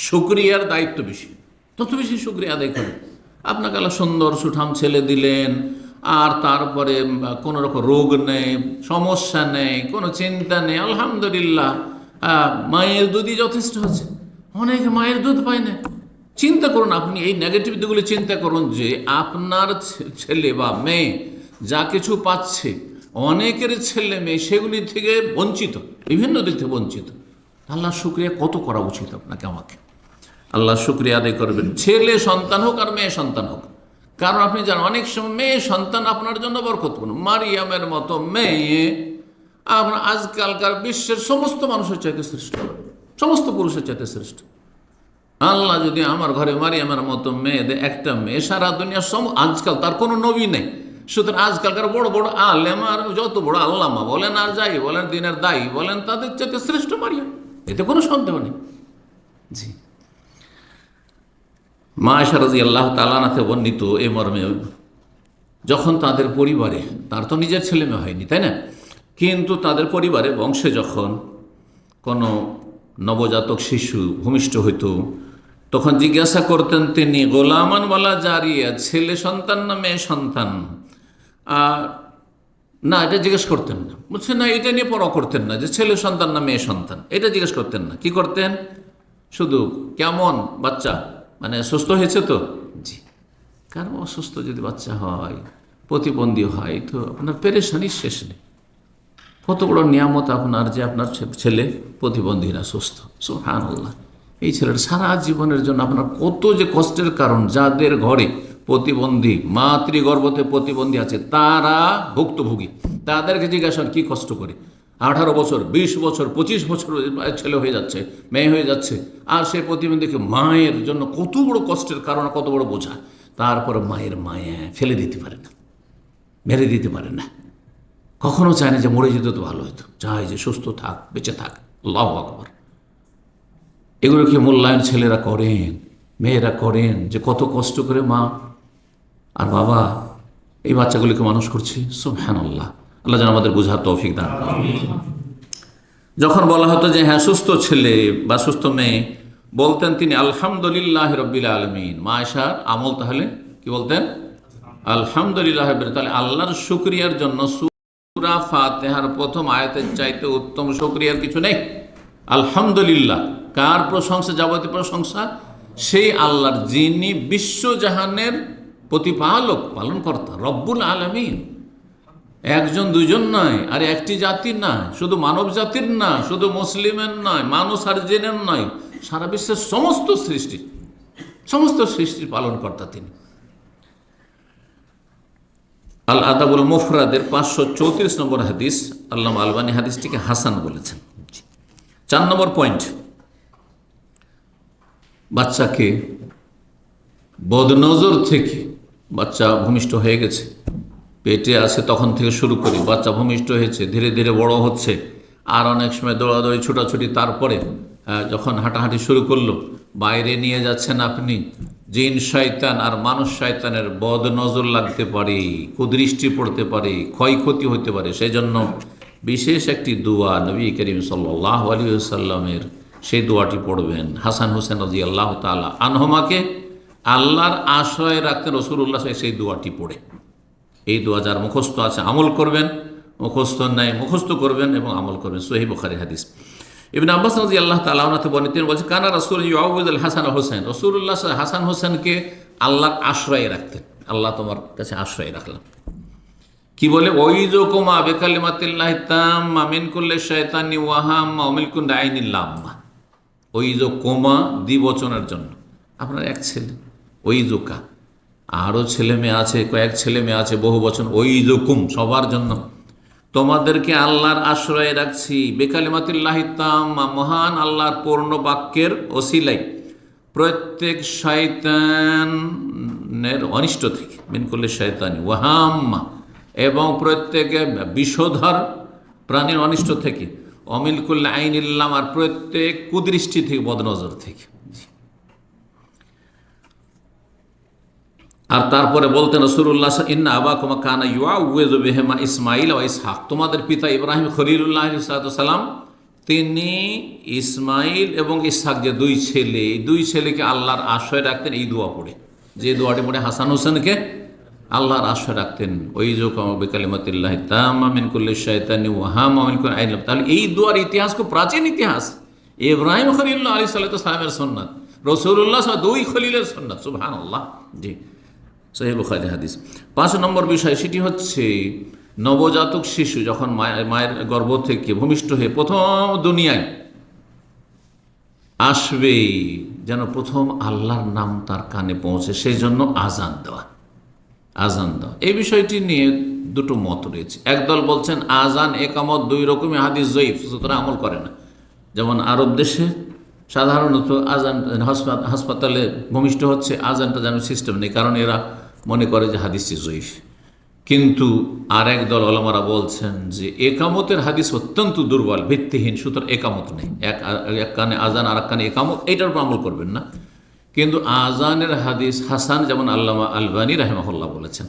শুকরিয়ার দায়িত্ব বেশি, তত বেশি শুকরিয়া আদায় করবেন। আপনাকে আল্লাহ সুন্দর সুঠাম ছেলে দিলেন, আর তারপরে কোনো রকম রোগ নেই, সমস্যা নেই, কোনো চিন্তা নেই, আলহামদুলিল্লাহ। মায়ের দুধই যথেষ্ট হচ্ছে, অনেকে মায়ের দুধ পায় না। চিন্তা করুন, আপনি এই নেগেটিভ দিকগুলো চিন্তা করুন যে আপনার ছেলে বা মেয়ে যা কিছু পাচ্ছে, অনেকের ছেলে মেয়ে সেগুলি থেকে বঞ্চিত, বিভিন্ন দিক থেকে বঞ্চিত। আল্লাহ শুকরিয়া কত করা উচিত আপনাকে আমাকে। আল্লাহ শুকরিয়া আদায় করবেন, ছেলে সন্তান হোক আর মেয়ে সন্তান হোক। কারণ আপনি জানেন, অনেক সময় মেয়ে সন্তান আপনার জন্য বরকতপূর্ণ। মারিয়ামের মতো মেয়ে আপনার আজকালকার বিশ্বের সমস্ত মানুষের চাইতে শ্রেষ্ঠ, সমস্ত পুরুষের চাইতে শ্রেষ্ঠ। আল্লাহ যদি আমার ঘরে মারিয়ামের মতো মেয়ে দেয়, একটা মেয়ে, সারা দুনিয়া আজকাল তার কোনো নবী নেই। সুতরাং আজকালকার বড় বড় আলেম আর যত বড় আল্লামা বলেন আর যাই বলেন, দিনের দায়ী বলেন, তাদের চাইতে শ্রেষ্ঠ মারিয়াম, এতে কোনো সন্দেহ নেই। জি, মা আয়েশা রাদিয়াল্লাহু তাআলা আনহা বর্ণিত এ মর্মে, যখন তাদের পরিবারে, তার তো নিজের ছেলে মেয়ে হয়নি, তাই না, কিন্তু তাদের পরিবারে বংশে যখন কোনো নবজাতক শিশু ভূমিষ্ঠ হইত, তখন জিজ্ঞাসা করতেন তিনি, গোলামান ওয়ালা জারিয়া, ছেলে সন্তান না মেয়ে সন্তান? না, এটা জিজ্ঞেস করতেন না। বলছে না, এটা নিয়ে পড়া করতেন না যে ছেলে সন্তান না মেয়ে সন্তান, এটা জিজ্ঞেস করতেন না। কি করতেন? শুধু কেমন বাচ্চা, মানে সুস্থ হয়েছে তো? জি। কারণ অসুস্থ যদি বাচ্চা হয়, প্রতিবন্ধী হয়, তো আপনার পেরেশানির শেষ নেই। কত বড় নিয়ামত আপনার যে আপনার ছেলে প্রতিবন্ধী না, সুস্থ। সুবহানাল্লাহ। এই ছেলের সারা জীবনের জন্য আপনার কত যে কষ্টের কারণ। যাদের ঘরে প্রতিবন্ধী, মাতৃগর্ভতে প্রতিবন্ধী আছে, তারা ভুক্তভোগী। তাদেরকে জিজ্ঞাসা কি কষ্ট করে, 18 বছর, 20 বছর, 25 বছর ছেলে হয়ে যাচ্ছে, মেয়ে হয়ে যাচ্ছে, আর সেই প্রতিবন্ধীকে মায়ের জন্য কত বড় কষ্টের কারণ, কত বড় বোঝা। তারপর মায়ের মায়া ফেলে দিতে পারে না, মেরে দিতে পারে না, কখনো চায় না যে মরে যেত তো ভালো হতো, চায় যে সুস্থ থাক, বেঁচে থাক। আল্লাহু আকবার। এগুলো কি মূল্যায়ন ছেলেরা করেন, মেয়েরা করেন, যে কত কষ্ট করে মা আর বাবা এই বাচ্চাগুলিকে মানুষ করছে। সুবহানাল্লাহ। আল্লাহ যেন আমাদের বোঝার তৌফিক দান করেন। যখন বলা হতো যে হ্যাঁ সুস্থ ছেলে বা সুস্থ মেয়ে, বলতেন তিনি আলহামদুলিল্লাহ রাব্বিল আলামিন। মা আয়েশার আমল তাহলে কি বলতেন? আলহামদুলিল্লাহ। তাহলে আল্লাহর শুকরিয়ার জন্য সূরা ফাতিহার প্রথম আয়াতের চাইতে উত্তম শুকরিয়ার কিছু নেই। আলহামদুলিল্লাহ কার প্রশংসা? যাবতীয় প্রশংসা সেই আল্লাহর, যিনি বিশ্বজাহানের প্রতিপালক, পালনকর্তা, রব্বুল আলামিন। একজন দুইজন নয়, আর একটি জাতির না, শুধু মানব জাতির না, শুধু মুসলিমের নয়, মানুষ আর জিনের নয়, সারা বিশ্বের সমস্ত সৃষ্টির পালনকর্তা তিনি। আল আদাবুল মুফরাদের 534 নম্বর হাদিস, আল্লামা আলবানী হাদিসটিকে হাসান বলেছেন। 4 নম্বর পয়েন্ট, বাচ্চাকে বদনজর থেকে, বাচ্চা ভূমিষ্ঠ হয়ে গেছে, পেটে আছে তখন থেকে শুরু করি, বাচ্চা ভূমিষ্ঠ হয়েছে, ধীরে ধীরে বড় হচ্ছে, আর অনেক সময় দৌড়াদৌড়ি ছোটাছুটি, তারপরে যখন হাঁটাহাঁটি শুরু করলো, বাইরে নিয়ে যাচ্ছেন আপনি, জিন শয়তান আর মানুষ শয়তানের বদনজর লাগতে পারে, কুদৃষ্টি পড়তে পারে, ক্ষয়ক্ষতি হতে পারে। সেই জন্য বিশেষ একটি দোয়া নবী করিম সাল্লাল্লাহু আলাইহি ওয়াসাল্লামের, সেই দোয়াটি পড়বেন। হাসান হোসেন রাদিয়াল্লাহু তাআলা আনহুমাকে আল্লাহর আশ্রয়ে রাখতেন রাসূলুল্লাহ, সেই দোয়াটি পড়ে। এই দোয়া যার মুখস্থ আছে আমল করবেন, মুখস্থ নাই মুখস্থ করবেন এবং আমল করবেন। সহিহ বুখারী হাদিস। ইবনে আব্বাস রাদিয়াল্লাহু তাআলা আনহু বলেন, তিনি বলছেন কানা রাসূল ইউআউযুল হাসান হোসেন, রাসূলুল্লাহ হাসান হোসেনকে আল্লাহর আশ্রয়ে রাখতেন। আল্লাহ তোমার কাছে আশ্রয় রাখলাম। কি বলে, ওয়াইযুকুমা বিকালিমাতিল্লাহি তাম্মা মিন কুল্লি শাইতানি ওয়া হাম্মা ওয়া মিন কুল্লি আইনিল লাম্মা। ওয়াইযুকুমা দ্বিবচনের জন্য, আপনার এক ছেলে ওয়াইযুকা, আরও ছেলে মেয়ে আছে, কয়েক ছেলে মেয়ে আছে, বহু বচন, ওয়াইযুকুম সবার জন্য। তোমাদেরকে আল্লাহর আশ্রয়ে রাখছি, বিকালিমাতিল্লাহি তাম্মা মহান আল্লাহর পূর্ণ বাক্যের ওসিলাই প্রত্যেক শয়তানের অনিষ্ট থেকে, মিন কুল্লি শাইতানি ওয়া হাম্মা এবং প্রত্যেকে বিষধর প্রাণীর অনিষ্ট থেকে, অমিল কুল্লি আইনিল্লাম আর প্রত্যেক কুদৃষ্টি থেকে, বদনজর থেকে। আর তারপরে বলতেন রাসূলুল্লাহ, ইন্না আবাকুমা কানা ইউআউযু বিহিমা ইসমাঈল ওয়া ইসহাক। তোমাদের পিতা ইব্রাহিম খলিলুল্লাহ আলাইহিস সালাম, তিনি ইসমাইল এবং ইসহাক যে দুই ছেলে, এই দুই ছেলেকে আল্লাহর আশ্রয় রাখতেন এই দোয়া পড়ে। যে দোয়াটি পড়ে হাসান হোসেনকে আল্লাহর আশ্রয় রাখতেন, ওয়াইযুকুমা বিকালিমাতিল্লাহি তাম্মা মিন কুল্লি শাইতানি ওয়া হাম্মা ওয়া মিন কুল্লি আইনিল। তাহলে এই দোয়ার ইতিহাস খুব প্রাচীন ইতিহাস, ইব্রাহিম খলিলুল্লাহ আলাইহিস সালামের সুন্নাত, রাসূলুল্লাহ দুই খলিলের সুন্নাত। সুবহানাল্লাহ। জি, সহিহ বুখারী হাদিস। 5 নম্বর বিষয়, সেটি হচ্ছে নবজাতক শিশু যখন মায়ের গর্ভ থেকে ভূমিষ্ঠ হয়ে প্রথম দুনিয়ায় আসবে, যেন প্রথম আল্লাহর নাম তার কানে পৌঁছে, সেই জন্য আজান দেওয়া। এই বিষয়টি নিয়ে দুটো মত রয়েছে। একদল বলছেন আজান একামত দুই রকমই হাদিস জয়ীফ, সুতরাং আমল করে না। যেমন আরব দেশে সাধারণত আজান, হাসপাতালে ভূমিষ্ঠ হচ্ছে, আজানটা যেন সিস্টেম নেই, কারণ এরা মনে করে যে হাদিসটি জয়ীফ। কিন্তু আর একদল ওলামারা বলছেন যে একামতের হাদিস অত্যন্ত দুর্বল, ভিত্তিহীন, সুতরাং একামত নেই। এক কানে আজান আর এক কানে একামত, এইটার উপর আমল করবেন না। কিন্তু আজানের হাদিস হাসান, যেমন আল্লামা আলবানী রাহিমাহুল্লাহ বলেছেন।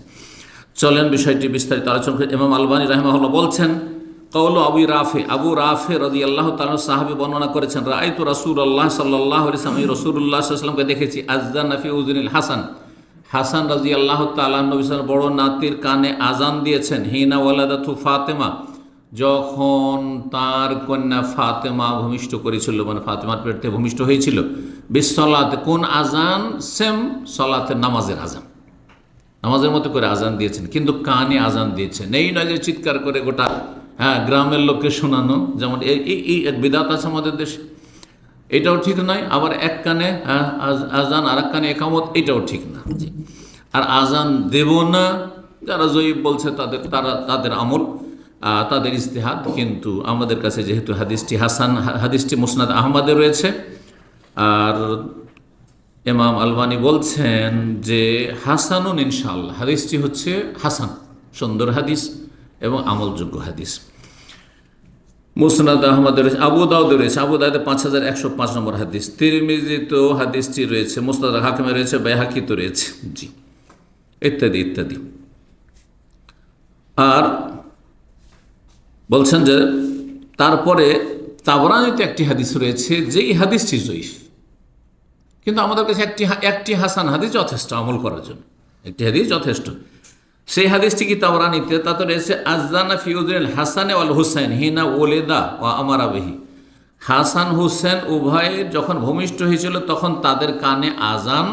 চলেন বিষয়টি বিস্তারিত আলোচনা করে। ইমাম আলবানী রাহিমাহুল্লাহ বলছেন, কওলু আবু রাফে রাদিয়াল্লাহু তাআলা সাহাবী বর্ণনা করেছেন, রাআইতু রাসূলুল্লাহ সাল্লাল্লাহু আলাইহি ওয়াসাল্লাম, আমি রাসূলুল্লাহ সাল্লাল্লাহু আলাইহি ওয়াসাল্লামকে দেখেছি, আযানা ফি উযুনিল হাসান, হাসান রাদিয়াল্লাহু তাআলা নবী সাল্লাল্লাহু আলাইহি ওয়াসাল্লাম বড় নাতির কানে আজান দিয়েছেন। হিনা ওয়ালাদাতু ফাতেমা, যখন তার কন্যা ফাতেমা ভূমিষ্ঠ করেছিল, মানে ফাতেমার পেট থেকে ভূমিষ্ঠ হয়েছিল। বিসসালাতে, কোন আজান? সেম সালাতের, নামাজের আজান, নামাজের মতো করে আজান দিয়েছেন, কিন্তু কানে আজান দিয়েছেন। এই নয় যে চিৎকার করে গোটা গ্রামের লোককে শোনানো, যেমন এই এক বিদাত আছে আমাদের দেশে, এটাও ঠিক নয়। আবার এক কানে আজান আর এক কানে একামত, এটাও ঠিক না। আর আজান দেব না, যারা জয়ীব বলছে তাদের আমল, তাদের ইজতিহাদ। কিন্তু আমাদের কাছে যেহেতু হাদিসটি হাসান, হাদিসটি মুসনাদ আহমদে রয়েছে, আর ইমাম আলবানী বলছেন যে হাসানুন, ইনশাআল্লাহ হাদিসটি হচ্ছে হাসান, সুন্দর হাদিস এবং আমলযোগ্য হাদিস। মুসনাদ আহমদে রয়েছে, আবু দাউদে রয়েছে, আবু দাউদে 5105 নম্বর হাদিস, তিরমিজিতে হাদিসটি রয়েছে, মুসনাদ হাকিমে রয়েছে, বাইহাকিতে রয়েছে, জি, ইত্যাদি ইত্যাদি। আর বলছেন যে তারপরে তাবরানীতে একটি হাদিস রয়েছে, যেই হাদিসটি জয়ীফ, কিন্তু আমাদের কাছে একটি হাসান হাদিস যথেষ্ট আমল করার জন্য, একটি হাদিস যথেষ্ট। সেই হাদিসটি কি তাবরানীতে, তাতে রয়েছে, আযানা ফি উযুনিল হাসান ওয়াল হুসাইন হিনা ওয়ালিদা ওয়া আমারা বিহি, হাসান হুসেন উভয়ের যখন ভূমিষ্ঠ হয়েছিল তখন তাদের কানে আজান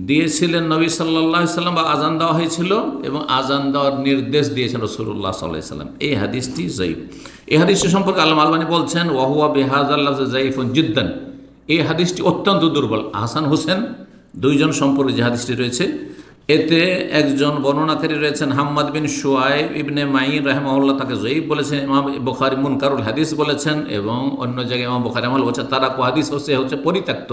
দিয়েছিলেন নবী সাল্লাল্লাহু আলাইহি সাল্লাম, বা আজান দেওয়া হয়েছিল এবং আজান দেওয়ার নির্দেশ দিয়েছেন রাসূলুল্লাহ সাল্লাল্লাহু আলাইহি সাল্লাম। এই হাদিসটি জয়ীফ। এই হাদিসটি সম্পর্কে আল্লামা আলবানী বলছেন, ওয়া হুয়া বিহাযাল লাফজ যায়ীফুন জিদ্দান, এই হাদিসটি অত্যন্ত দুর্বল। হাসান হোসেন দুইজন সম্পর্কে যে হাদিসটি রয়েছে, এতে একজন বর্ণনাকারী রয়েছেন হাম্মাদ বিন শুআইব ইবনে মাইন রাহিমাহুল্লাহ, তাকে জয়ীফ বলেছেন। ইমাম বুখারী মুনকারুল হাদিস বলেছেন, এবং অন্য জায়গায় ইমাম বুখারী আমল বলছেন তারা হাদিস হচ্ছে পরিত্যক্ত,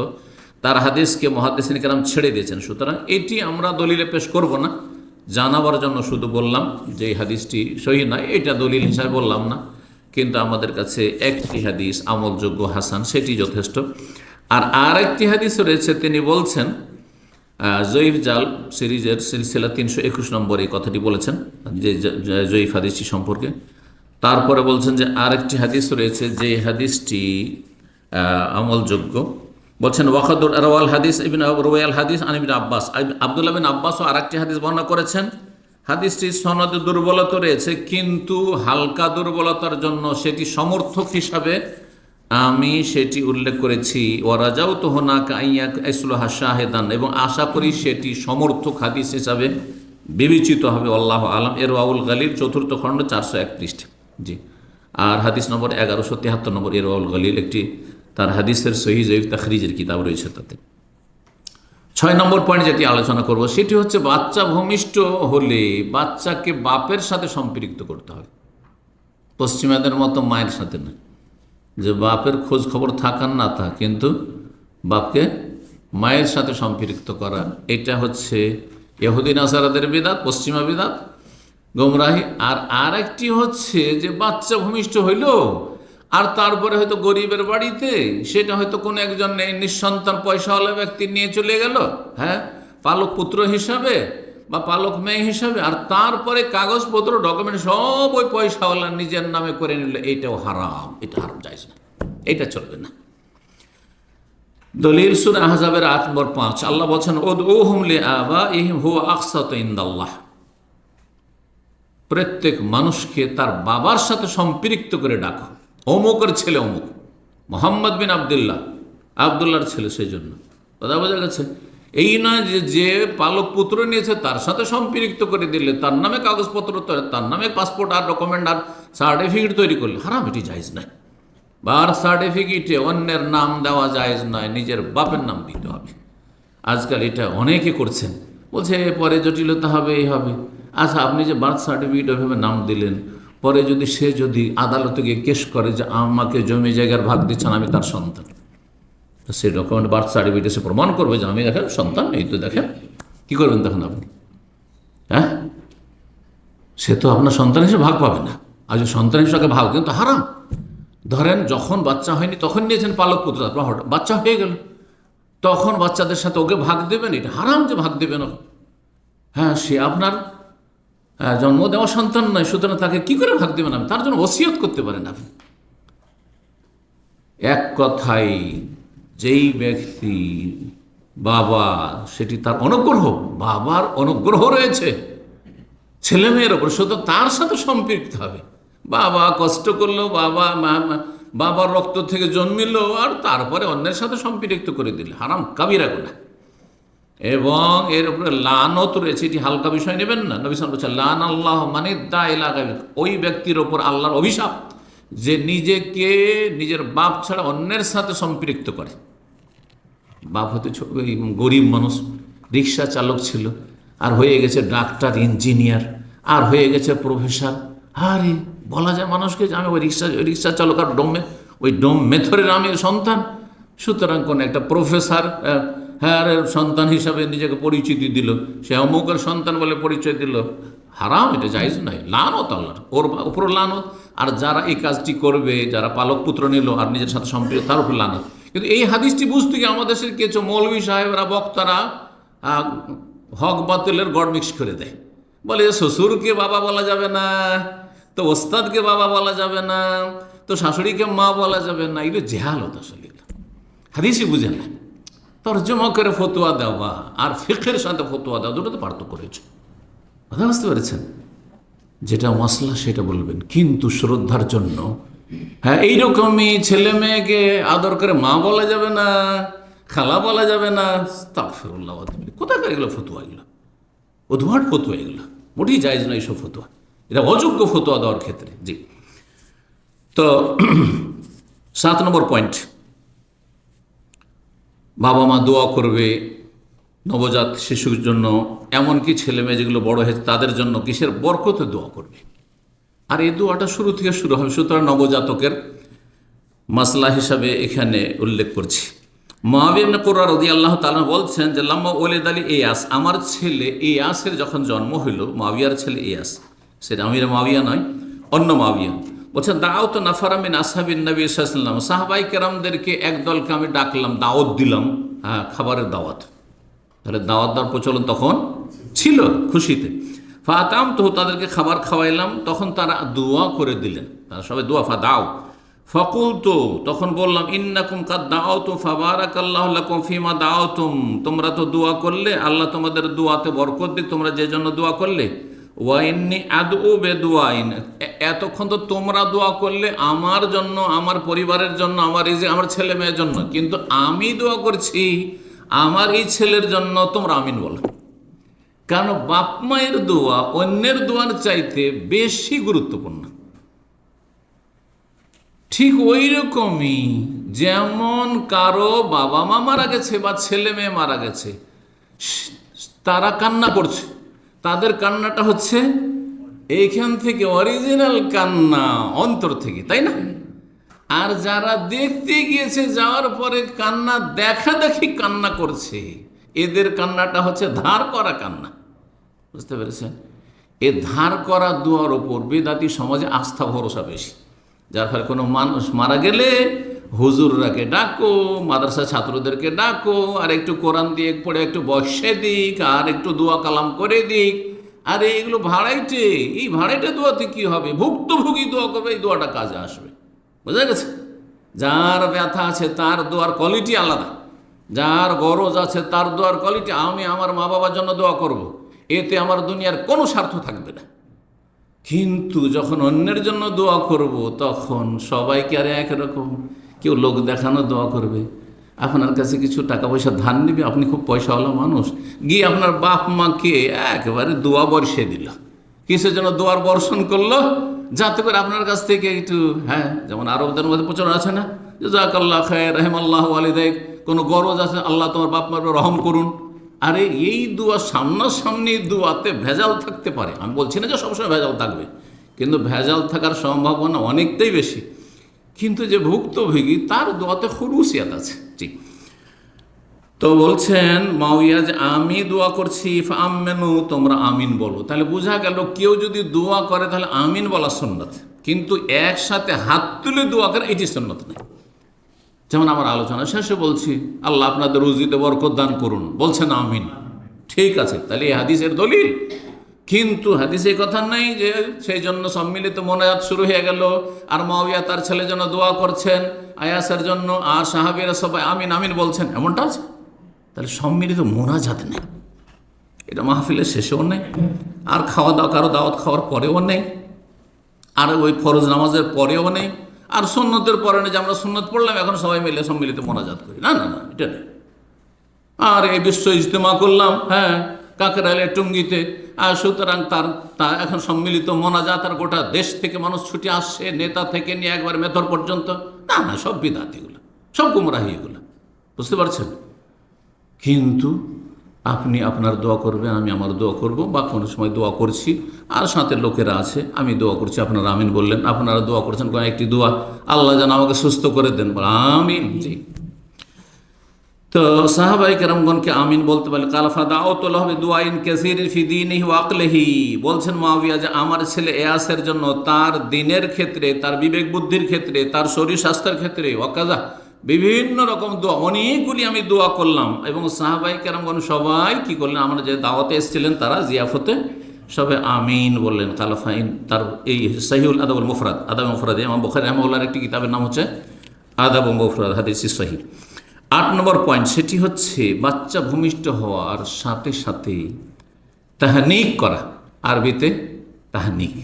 তার হাদিসকে মুহাদ্দিসিন কেরাম ছেড়ে দিয়েছেন। সুতরাং এটি আমরা দলিলে পেশ করব না, জানাবার জন্য শুধু বললাম যে এই হাদিসটি সহিহ নয়, এটা দলিল হিসাবে বললাম না। কিন্তু আমাদের কাছে একটি হাদিস আমলযোগ্য হাসান, সেটি যথেষ্ট। আর একটি হাদিস রয়েছে, তিনি বলছেন জয়ীফ জাল সিরিজের সিলসিলা 321 নম্বর এই কথাটি বলেছেন, যে জয়ীফ হাদিসটি সম্পর্কে। তারপরে বলছেন যে আরেকটি হাদিস রয়েছে, যে হাদিসটি আমলযোগ্য। বলছেন ওয়াকাদুর রাওয়াল হাদিস ইবনে রুওয়ায়াল হাদিস আন ইবনে আব্বাস, আব্দুল্লাহ বিন আব্বাসও আরেকটি হাদিস বর্ণনা করেছেন। হাদিসটি সনদে দুর্বলতা রয়েছে, কিন্তু হালকা দুর্বলতার জন্য সেটি সমর্থক হিসাবে আমি সেটি উল্লেখ করেছি। ওয়ারাজাউ তোহনা কাইয়া ইসলাহা শাহেদান, এবং আশা করি সেটি সমর্থক হাদিস হিসাবে বিবেচিত হবে, আল্লাহ আলম। এর ওয়াউল গালিল 4th খণ্ড 431। জি। আর হাদিস নম্বর 1173 নম্বর এর ওয়াউল গালিল, একটি তার হাদিসের সহিহ জয়ীফ তাখরিজের কিতাব রয়েছে তাতে। 6 নম্বর পয়েন্ট যেটি আলোচনা করব সেটি হচ্ছে বাচ্চা ভূমিষ্ঠ হলে বাচ্চাকে বাপের সাথে সম্পৃক্ত করতে হবে, পশ্চিমাদের মতো মায়ের সাথে না, যে বাপের খোঁজ খবর থাকার না থাক, কিন্তু বাপকে মায়ের সাথে সম্পৃক্ত করা, এটা হচ্ছে ইহুদি নাসারাদের বিদাত, পশ্চিমা বিদাত, গোমরাহি। আর একটি হচ্ছে যে বাচ্চা ভূমিষ্ঠ হইল আর তারপরে হয়তো গরিবের বাড়িতে, সেটা হয়তো কোনো একজন নিঃসন্তান পয়সাওয়ালা ব্যক্তি নিয়ে চলে গেল, হ্যাঁ, পালক পুত্র হিসাবে বা পালক মেয়ে হিসাবে, আর তারপরে কাগজপত্র ডকুমেন্ট সব ওই পয়সাওয়ালা নিজের নামে করে নিল, এইটাও হারাম, এটা হারাম, যাইজ না, এটা চলবে না। দলিল সূরা আহজাবের 8 নম্বর 5, আল্লাহ বলছেন উদউহুম লিআবাইহিম হুয়া আকসাতু ইনদাল্লাহ। প্রত্যেক মানুষকে তার বাবার সাথে সম্পৃক্ত করে ডাকো, অমুকের ছেলে অমুক, মোহাম্মদ বিন আবদুল্লাহ, আবদুল্লাহর ছেলে, সেই জন্য। কথা বোঝা গেছে? এই নয় যে পালক পুত্র নিয়েছে তার সাথে সম্পৃক্ত করে দিলে, তার নামে কাগজপত্র, তার নামে পাসপোর্ট আর ডকুমেন্ট আর সার্টিফিকেট তৈরি করলে হারাম, এটি জায়েজ নয়। বার্থ সার্টিফিকেটে অন্যের নাম দেওয়া জায়েজ নয়, নিজের বাপের নাম দিতে হবে। আজকাল এটা অনেকে করছেন, বলছে পরে জটিলতা হবে, এই হবে। আচ্ছা, আপনি যে বার্থ সার্টিফিকেট ওইভাবে নাম দিলেন, পরে যদি সে আদালতে গিয়ে কেস করে যে আমাকে জমি জায়গার ভাগ দিচ্ছেন, আমি তার সন্তান, সে ডকুমেন্ট বার্থ সার্টিফিকেটে সে প্রমাণ করবে যে আমি দেখেন সন্তান, এই তো দেখেন, কী করবেন তখন আপনি? হ্যাঁ, সে তো আপনার সন্তান হিসেবে ভাগ পাবে না। আর যে সন্তান হিসেবে ভাগ, কিন্তু হারাম। ধরেন যখন বাচ্চা হয়নি তখন নিয়েছেন পালক পুত্র, তারপর হঠাৎ বাচ্চা হয়ে গেল, তখন বাচ্চাদের সাথে ওকে ভাগ দেবেন, এটা হারাম যে ভাগ দেবেন। হ্যাঁ, সে আপনার জন্ম দেওয়া সন্তান নয়, সুতরাং তাকে কি করে ভাগ দেবেন? আপনি তার জন্য ওসিয়ত করতে পারেন আপনি। এক কথায় যেই ব্যক্তি বাবা, সেটি তার অনুগ্রহ, বাবার অনুগ্রহ রয়েছে ছেলে মেয়ের ওপর, সুতরাং তার সাথে সম্পৃক্ত হবে। বাবা কষ্ট করলো, বাবার রক্ত থেকে জন্মিল, আর তারপরে অন্যের সাথে সম্পৃক্ত করে দিলে হারাম, কাবিরা গুনাহ। এবং এর উপরে লানত রয়েছে, এটি হালকা বিষয় নেবেন না। নবী সাল্লাল্লাহু আলাইহি ওয়াসাল্লাম বলেছেন, লান আল্লাহ মানিদ্দা ইলা গায়রিহি, ওই ব্যক্তির ওপর আল্লাহর অভিশাপ যে নিজেকে নিজের বাপ ছাড়া অন্যের সাথে সম্পৃক্ত করে। বাপ হতে গরিব মানুষ, রিক্সা চালক ছিল, আর হয়ে গেছে ডাক্তার, ইঞ্জিনিয়ার, আর হয়ে গেছে প্রফেসর। আরে বলা যায় মানুষকে যে আমি ওই রিক্সা চালক আর ওই ডোম মেথরের আমি সন্তান, সুতরাং কোন একটা প্রফেসর হ্যাঁ সন্তান হিসাবে নিজেকে পরিচিতি দিল, সে অমুকের সন্তান বলে পরিচয় দিল, হারাম, এটা জায়েজ নয়। লানত আল্লাহর, ওর উপর লানত। আর যারা এই কাজটি করবে, যারা পালক পুত্র নিল আর নিজের সাথে সম্পৃক্ত, তার উপর লানত। কিন্তু এই হাদিসটি বুঝতে গিয়ে আমাদের দেশের কিছু মৌলভী সাহেবরা, বক্তারা হক বাতিলের গড় মিক্স করে দেয়, বলে শ্বশুরকে বাবা বলা যাবে না, তো ওস্তাদকে বাবা বলা যাবে না, তো শাশুড়িকে মা বলা যাবে না। এগুলো জেহালত, আসলে হাদিসই বুঝে না। তর্জমা করে ফতোয়া দেওয়া আর ফিকহের সাথে ফতোয়া দেওয়া, দুটো তো পার্থক্য রয়েছে। কথা বুঝতে পেরেছেন? যেটা মশলা সেটা বলবেন, কিন্তু শ্রদ্ধার জন্য হ্যাঁ এইরকমই ছেলে মেয়েকে আদর করে মা বলা যাবে না, খালা বলা যাবে না। আস্তাগফিরুল্লাহ, কোথাকার এগুলো ফতোয়া, এগুলো অধুয়াট ফতোয়া, এগুলো মোটেই জায়েজ নয় এইসব ফতোয়া, এটা অযোগ্য ফতোয়া দেওয়ার ক্ষেত্রে। জি, তো 7 নম্বর পয়েন্ট, বাবা মা দোয়া করবে নবজাত শিশুর জন্য, এমনকি ছেলে মেয়ে যেগুলো বড় হয়েছে তাদের জন্য কিসের বরকতে দোয়া করবে। আর এই দোয়াটা শুরু থেকে শুরু হবে, সুতরাং নবজাতকের মাসলা হিসাবে এখানে উল্লেখ করছি। মুআবিয়া ইবনে কুররা রাদিয়াল্লাহু তাআলা বলছেন যে লাম্মা ওয়ালিদ আলী ইয়াস, আমার ছেলে ইয়াসের যখন জন্ম হইল, মুআবিয়ার ছেলে ইয়াস, সেটা আমির মুআবিয়া নয়, অন্য মুআবিয়া, বলছেন দাওয়াত নাফারা মিন আসহাবিন নবী সাল্লাল্লাহু আলাইহি ওয়াসাল্লাম, সাহাবায়ে কেরামদেরকে একদলকে আমি ডাকলাম, দাওয়াত দিলাম, হ্যাঁ খাবারের দাওয়াত। তাহলে দাওয়াত দেওয়ার প্রচলন তখন ছিল, খুশিতে। ফাতাম তো তাদেরকে খাবার খাওয়াইলাম, তখন তারা দোয়া করে দিলেন, তারা সবাই দোয়া দাও। ফকুল তো তখন বললাম, ইন্নাকুম কাদ দাওতুম ফাবারাকাল্লাহু লাকুম ফিমা দাওতুম, তোমরা তো দোয়া করলে, আল্লাহ তোমাদের দোয়াতে বরকত দিক, তোমরা যে জন্য দোয়া করলে। ওয়া ইন্নী আদউ বিদুআইন, এতক্ষণ তো তোমরা দোয়া করলে আমার জন্য, আমার পরিবারের জন্য, আমার ছেলে মেয়ের জন্য, কিন্তু আমি দোয়া করছি আমার এই ছেলের জন্য, তোমরা আমিন বলো। কারণ বাপ মায়ের দোয়া অন্যের দোয়ার চাইতে বেশি গুরুত্বপূর্ণ। ঠিক ওই রকমই যেমন কারো বাবা মা মারা গেছে বা ছেলে মেয়ে মারা গেছে, তারা কান্না করছে, তাদের কান্নাটা হচ্ছে এইখান থেকে অরিজিনাল কান্না, অন্তর থেকে, তাই না? আর যারা দেখতে গিয়েছে যাওয়ার পরে কান্না দেখা দেখি কান্না করছে, এদের কান্নাটা হচ্ছে ধার করা কান্না। বুঝতে পেরেছেন? এ ধার করা দোয়ার ওপর বেদাতি সমাজে আস্থা ভরসা বেশি, যার ফলে কোনো মানুষ মারা গেলে হুজুররাকে ডাকো, মাদ্রাসা ছাত্রদেরকে ডাকো, আর একটু কোরআন দিয়ে পড়ে একটু বসে দিক, আর একটু দোয়া কালাম করে দিক। আরে এগুলো ভাড়াইটে, এই ভাড়াইটে দোয়াতে কি হবে? ভুক্তভোগী দোয়া করবে, এই দোয়াটা কাজে আসবে। বোঝা গেছে? যার ব্যথা আছে তার দোয়ার কোয়ালিটি আলাদা, যার গরজ আছে তার দোয়ার কোয়ালিটি। আমি আমার মা বাবার জন্য দোয়া করব, এতে আমার দুনিয়ার কোনো স্বার্থ থাকবে না। কিন্তু যখন অন্যের জন্য দোয়া করব, তখন সবাইকে আর একরকম, কেউ লোক দেখানো দোয়া করবে, আপনার কাছে কিছু টাকা পয়সা ধার নেবে, আপনি খুব পয়সাওয়ালা মানুষ, গিয়ে আপনার বাপ মাকে একেবারে দোয়া বর্ষিয়ে দিল। কিসের জন্য দোয়ার বর্ষণ করলো? যাতে করে আপনার কাছ থেকে একটু, যেমন আরবদের মধ্যে প্রচলন আছে না, জাযাকাল্লাহ খায়র, রাহিমাল্লাহু ওয়ালিদাইক, কোনো গরজ আছে, আল্লাহ তোমার বাপ মার রহম করুন। আরে এই দোয়া সামনাসামনি দোয়াতে ভেজাল থাকতে পারে, আমি বলছি না যে সবসময় ভেজাল থাকবে, কিন্তু ভেজাল থাকার সম্ভাবনা অনেকটাই বেশি। কিন্তু যে ভুক্তভোগী তার দোয়াতে খুরুসিয়াত আছে। ঠিক তো বলছেন মাওইয়া যে আমি দোয়া করছি, আমেনু, তোমরা আমিন বলো। তাহলে বোঝা গেল কেউ যদি দোয়া করে তাহলে আমিন বলা সুন্নত, কিন্তু একসাথে হাত তুলে দোয়া করে এটি সুন্নত নেই। যেমন আমার আলোচনা শেষে বলছি আল্লাহ আপনাদের রুজিতে বরকত দান করুন, বলছেন আমিন, ঠিক আছে, তাহলে এই হাদিসের দলিল। কিন্তু হাদিসে কথা নেই যে সেই জন্য সম্মিলিত মোনাজাত শুরু হয়ে গেল, আর মাওইয়া তার ছেলের জন্য দোয়া করছেন, আয়াসের জন্য, আর সাহাবীরা সবাই আমিন আমিন বলছেন, এমনটা আছে? তাহলে সম্মিলিত মোনাজাত নেই, এটা মাহফিলের শেষেও নেই, আর খাওয়া দাওয়া কারো দাওয়াত খাওয়ার পরেও নেই, আর ওই ফরজ নামাজের পরেও নেই, আর সুন্নতের পরে নেই যে আমরা সুন্নত পড়লাম এখন সবাই মিলে সম্মিলিত মোনাজাত করি, না না না, এটা নেই। আর এই বিশ্ব ইজতেমা করলাম কাকরাইলের টুঙ্গিতে, আর সুতরাং তার এখন সম্মিলিত মোনাজাত, আর গোটা দেশ থেকে মানুষ ছুটে আসছে, নেতা থেকে নিয়ে একবার মেথর পর্যন্ত, না না, সব বিদআত এগুলো, সব গুমরাহি এগুলো। বুঝতে পারছেন? কিন্তু আপনি আপনার দোয়া করবেন, আমি আমার দোয়া করব, বা কোনো সময় দোয়া করছি আর সাথে লোকেরা আছে, আমি দোয়া করছি, আপনারা আমিন বললেন, আপনারা দোয়া করছেন কোনো একটি দোয়া, আল্লাহ যেন আমাকে সুস্থ করে দেন, আমিন। জি। তো সাহাবাই কেরামগণকে আমিন বলতে পারলে কালাফা দাওয়াতুল্লাহ বিদুআইন কাসীরিন ফি দীনিহি ওয়া আকলিহি। বলছেন মাওইয়া যে আমার ছেলে ইয়াসের জন্য তার দিনের ক্ষেত্রে, তার বিবেক বুদ্ধির ক্ষেত্রে, তার শরীর স্বাস্থ্যের ক্ষেত্রে, ওয়াকাজা, বিভিন্ন রকম দোয়া, অনেকগুলি আমি দোয়া করলাম। এবং সাহাবাই কেরামগণ সবাই কি করলেন, আমরা যে দাওয়াতে এসেছিলেন তারা জিয়াফতে সবাই আমিন বললেন। কালাফাইন তার এই সহিহুল আদাবুল মুফরাদ, আদাব মুফরাদ, ইমাম বুখারী রাহিমাহুল্লাহর একটি কিতাবের নাম হচ্ছে আদাব মুফরাদ হাদিস সহিহ। 8 নম্বর পয়েন্ট, সেটি হচ্ছে বাচ্চা ভূমিষ্ঠ হওয়ার সাথে সাথে তাহনিক করা। আরবিতে তাহনিক,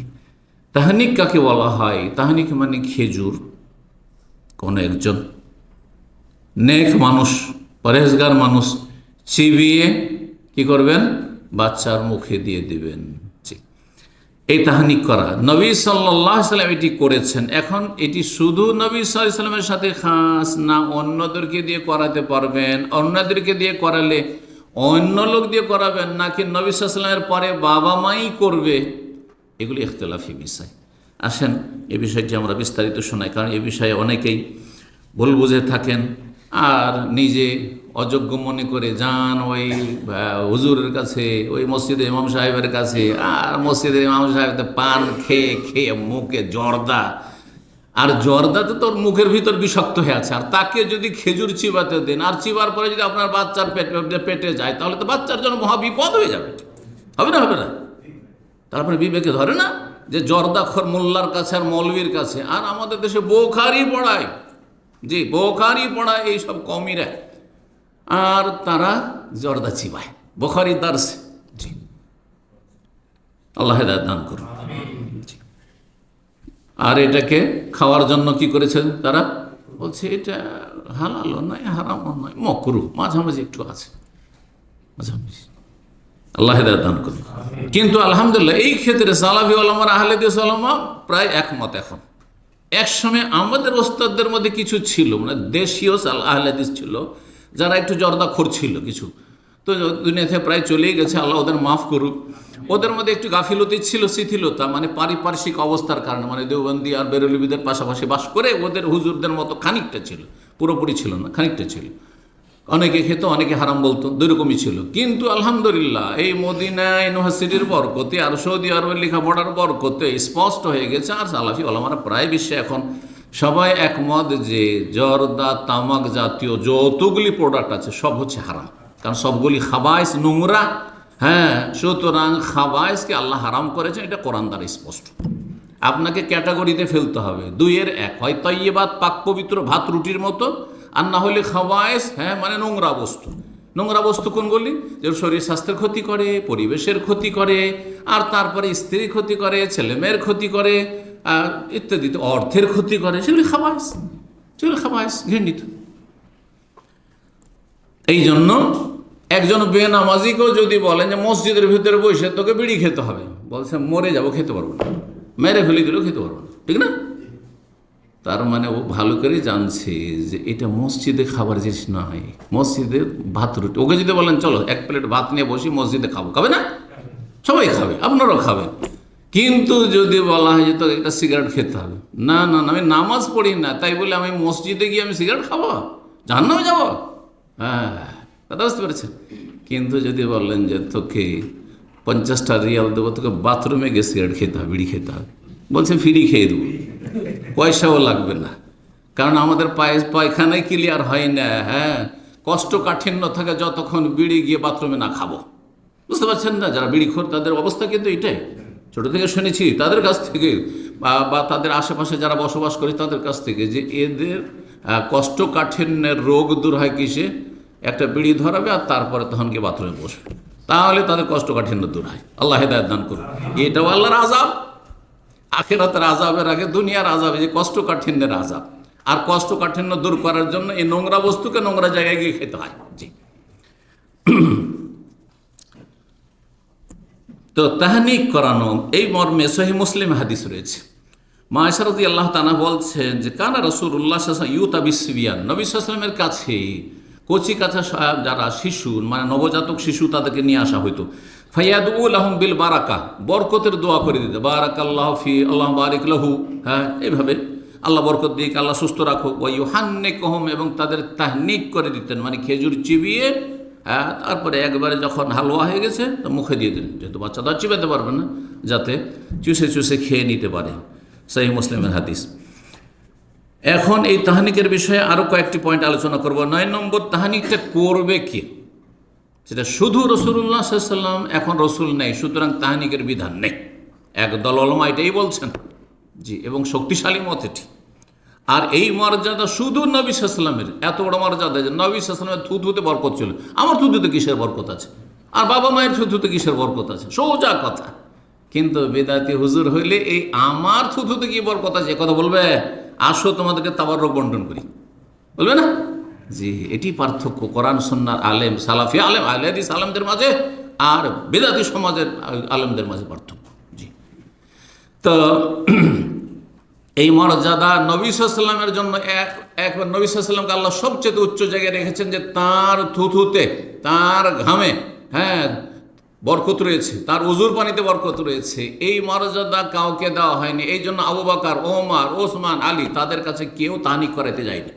তাহনিক কাকে বলা হয়? তাহনিক মানে খেজুর, কোন একজন নেক মানুষ, পরহেজগার মানুষ চিবিয়ে কি করবেন? বাচ্চার মুখে দিয়ে দিবেন। এই তাহনিক করা নবী সাল্লাল্লাহু আলাইহি ওয়াসাল্লাম এটি করেছেন। এখন এটি শুধু নবী সাল্লাল্লাহু আলাইহি ওয়াসাল্লামের সাথে খাস না, অন্যদেরকে দিয়ে করাতে পারবেন? অন্যদেরকে দিয়ে করালে অন্য লোক দিয়ে করাবেন, নাকি নবী সাল্লাল্লাহু আলাইহি ওয়াসাল্লামের পরে বাবা মাই করবে? এগুলি ইখতিলাফি বিষয়। আসেন এই বিষয়টি আমরা বিস্তারিত শোনাই, কারণ এই বিষয়ে অনেকেই ভুল বুঝে থাকেন আর নিজে অযোগ্য মনে করে যান ওই হুজুরের কাছে, ওই মসজিদের ইমাম সাহেবের কাছে, আর মসজিদের ইমাম সাহেব পান খেয়ে খেয়ে মুখে জর্দা, আর জর্দাতে তোর মুখের ভিতর বিষাক্ত হয়ে আছে, আর তাকে যদি খেজুর চিবাতে দেন, আর চিবার পরে যদি আপনার বাচ্চার পেটে যায়, তাহলে তো বাচ্চার জন্য মহা বিপদ হয়ে যাবে। হবে না? হবে না? তারপরে বিবেকে ধরে না যে জর্দাখোর মোল্লার কাছে আর মৌলবীর কাছে, আর আমাদের দেশে বোখারি পড়ায়, জি বোখারি পড়ায় এইসব কমিরা, আর তারা জর্দা চিবায় বোখারি দার্সে। জি, আল্লাহ হেদায়েত দান করুন। আর এটাকে খাওয়ার জন্য কি করেছে তারা? বলছে এটা হালালও নয়, হারামও নয়, মকরুহ, মাঝামাঝি একটু আছে, মাঝামাঝি। আল্লাহ হেদায়েত দান করুন। কিন্তু আলহামদুলিল্লাহ এই ক্ষেত্রে সালাফি ওলামা আহলে হাদিস ওলামা প্রায় একমত। এখন একসময় আমাদের ওস্তাদদের মধ্যে কিছু ছিল, মানে দেশীয় আহলে হাদিস ছিল যারা একটু জর্দাখোর ছিল কিছু, তো দুনিয়া থেকে প্রায় চলেই গেছে, আল্লাহ ওদের মাফ করুক। ওদের মধ্যে একটু গাফিলতি ছিল, শিথিলতা, মানে পারিপার্শ্বিক অবস্থার কারণে, মানে দেওবন্দি আর বেরলবিদের পাশাপাশি বাস করে ওদের হুজুরদের মতো খানিকটা ছিল, পুরোপুরি ছিল না, খানিকটা ছিল। অনেকে খেত, অনেকে হারাম বলতো, দুই রকমই ছিল। কিন্তু আলহামদুলিল্লাহ এই মদিনা ইউনিভার্সিটির বরকতে আর সৌদি আরবের লেখাপড়ার বরকতে স্পষ্ট হয়ে গেছে। আর সালাফি ওলামারা প্রায় বিশ্বে এখন সবাই একমত যে জর্দা, তামাক জাতীয় যতগুলি প্রোডাক্ট আছে সব হচ্ছে হারাম, কারণ সবগুলি খাবাইস, নোংরা। হ্যাঁ, সুতরাং খাবাইসকে আল্লাহ হারাম করেছেন, এটা কোরআন দ্বারা স্পষ্ট। আপনাকে ক্যাটাগরিতে ফেলতে হবে, দুইয়ের এক, হয় তৈবাত পাক পবিত্র ভাত রুটির মতো, আর না হলে খাওয়ায়েস, হ্যাঁ মানে নোংরা বস্তু। নোংরা বস্তু কোনগুলি? যে শরীর স্বাস্থ্যের ক্ষতি করে, পরিবেশের ক্ষতি করে, আর তারপরে স্ত্রীর ক্ষতি করে, ছেলে মেয়ের ক্ষতি করে, ইত্যাদি, অর্থের ক্ষতি করে, সেগুলি খাওয়ায়েস, সেগুলি খাওয়ায়েস ঘৃণিত। এই জন্য একজন বেনামাজিকেও যদি বলেন যে মসজিদের ভিতরে বসে তোকে বিড়ি খেতে হবে, বলছে মরে যাবো, খেতে পারবো না, মেরে ফেলে দিলেও খেতে পারবো না, ঠিক না? তার মানে ও ভালো করে জানছে যে এটা মসজিদে খাবার জিনিস নয়, মসজিদে ভাত রুটি। ওকে যদি বলেন চলো এক প্লেট ভাত নিয়ে বসি মসজিদে খাবো, খাবে না? সবাই খাবে, আপনারাও খাবেন। কিন্তু যদি বলা হয় যে তো একটা সিগারেট খেতে হবে, না না না, আমি নামাজ পড়ি না তাই বলে আমি মসজিদে গিয়ে আমি সিগারেট খাবো, জাহান্নামে যাবো? হ্যাঁ, কথা বুঝতে পেরেছেন? কিন্তু যদি বললেন যে তোকে 50টা রিয়াল দেবো, তোকে বাথরুমে গিয়ে সিগারেট খেতে হবে, বিড়ি খেতে হবে, বলছে ফ্রি খেয়ে দেবো, পয়সাও লাগবে না, কারণ আমাদের পায়খানায় ক্লিয়ার হয় না। হ্যাঁ, কষ্টকাঠিন্য থাকে যতক্ষণ বিড়ি গিয়ে বাথরুমে না খাবো। বুঝতে পারছেন না? যারা বিড়িখোর তাদের অবস্থা কিন্তু এটাই, ছোটো থেকে শুনেছি তাদের কাছ থেকে বা তাদের আশেপাশে যারা বসবাস করে তাদের কাছ থেকে, যে এদের কষ্টকাঠিন্যের রোগ দূর হয় কিসে? একটা বিড়ি ধরাবে আর তারপরে তখন গিয়ে বাথরুমে বসবে, তাহলে তাদের কষ্টকাঠিন্য দূর হয়। আল্লাহ হেদায়েত দান করুন। এটাও আল্লাহর আযাব, আখিরাতের আযাবের আগে দুনিয়ার আযাব, যে কষ্টকাঠিন্যের আযাব। আর কষ্টকাঠিন্য দূর করার জন্য এই নোংরা বস্তুকে নোংরা জায়গায় গিয়ে খেতে হয়। জি, তো তাহনিক করানো, এই মর্মে সহিহ মুসলিম হাদিস রয়েছে। মা আয়েশা রাদিয়াল্লাহু তাআলা বলছেন যে কানা রাসূলুল্লাহ সাল্লাল্লাহু আলাইহি ওয়াসাল্লাম ইউতা বিসবিয়ান, নবী সাল্লাল্লাহু আলাইহি ওয়াসাল্লামের কাছে কচি কাঁচা যারা শিশু, মানে নবজাতক শিশু, তাদেরকে নিয়ে আসা হইতো। ফায়াদু লাহুম বিল বারাকা, বরকতের দোয়া করে দিতে, বারাকাল্লাহু ফি, আল্লাহ বারিক লাহু, হ্যাঁ এইভাবে আল্লাহ বরকত দিক, আল্লাহ সুস্থ রাখো। ওয়া ইউহান্নিকুহুম, এবং তাদের তাহনিক করে দিতেন, মানে খেজুর চিবিয়ে, হ্যাঁ তারপরে একবারে যখন হালুয়া হয়ে গেছে তো মুখে দিয়ে দিন, যেহেতু বাচ্চা তো আর চিবাতে পারবে না, যাতে চুষে চুষে খেয়ে নিতে পারে। সহিহ মুসলিমের হাদিস। এখন এই তাহানিকের বিষয়ে আরও কয়েকটি পয়েন্ট আলোচনা করব। 9 নম্বর, তাহানিকটা করবে কে? সেটা শুধু রাসূলুল্লাহ সাল্লাল্লাহু আলাইহি ওয়াসাল্লাম, এখন রসুল নেই, সুতরাং তাহানিকের বিধান নেই। একদল উলামা এটাই বলছেন, জি, এবং শক্তিশালী মত এটি। আর এই মর্যাদা শুধু নবী সাল্লাল্লাহু আলাইহি ওয়াসাল্লামের, এত বড় মর্যাদা যে নবী সাল্লাল্লাহু আলাইহি ওয়াসাল্লামের থুথুতে বরকত ছিল। আমার থুথুতে কিসের বরকত আছে? আর বাবা মায়ের থুথুতে কিসের বরকত আছে? সোজা কথা। কিন্তু বেদাতি হুজুর হইলে এই আমার থুথুতে কি বরকত আছে কথা বলবে? আসো তোমাদেরকে তাবাররুক বন্টন করি, বলবে না? জি, এটি পার্থক্য কোরআন সুন্নাহর আলেম, সালাফি আলেম, আহলে হাদিস আলেমদের মাঝে আর বেদাতি সমাজের আলেমদের মাঝে পার্থক্য। জি, তো এই মর্যাদা নবী সাল্লাল্লাহু আলাইহি ওয়াসাল্লামের জন্য একবার নবী সাল্লাল্লাহু আলাইহি ওয়াসাল্লামকে আল্লাহ সবচেয়ে উচ্চ জায়গায় রেখেছেন, যে তার থুথুতে, তার ঘামে, হ্যাঁ বরকত রয়েছে, তার উজুর পানিতে বরকত রয়েছে। এই মর্যাদা কাউকে দেওয়া হয়নি। এই জন্য আবু বকর, ওমর, ওসমান, আলী, তাদের কাছে কেউ তাহনিক করাইতে যায়নি।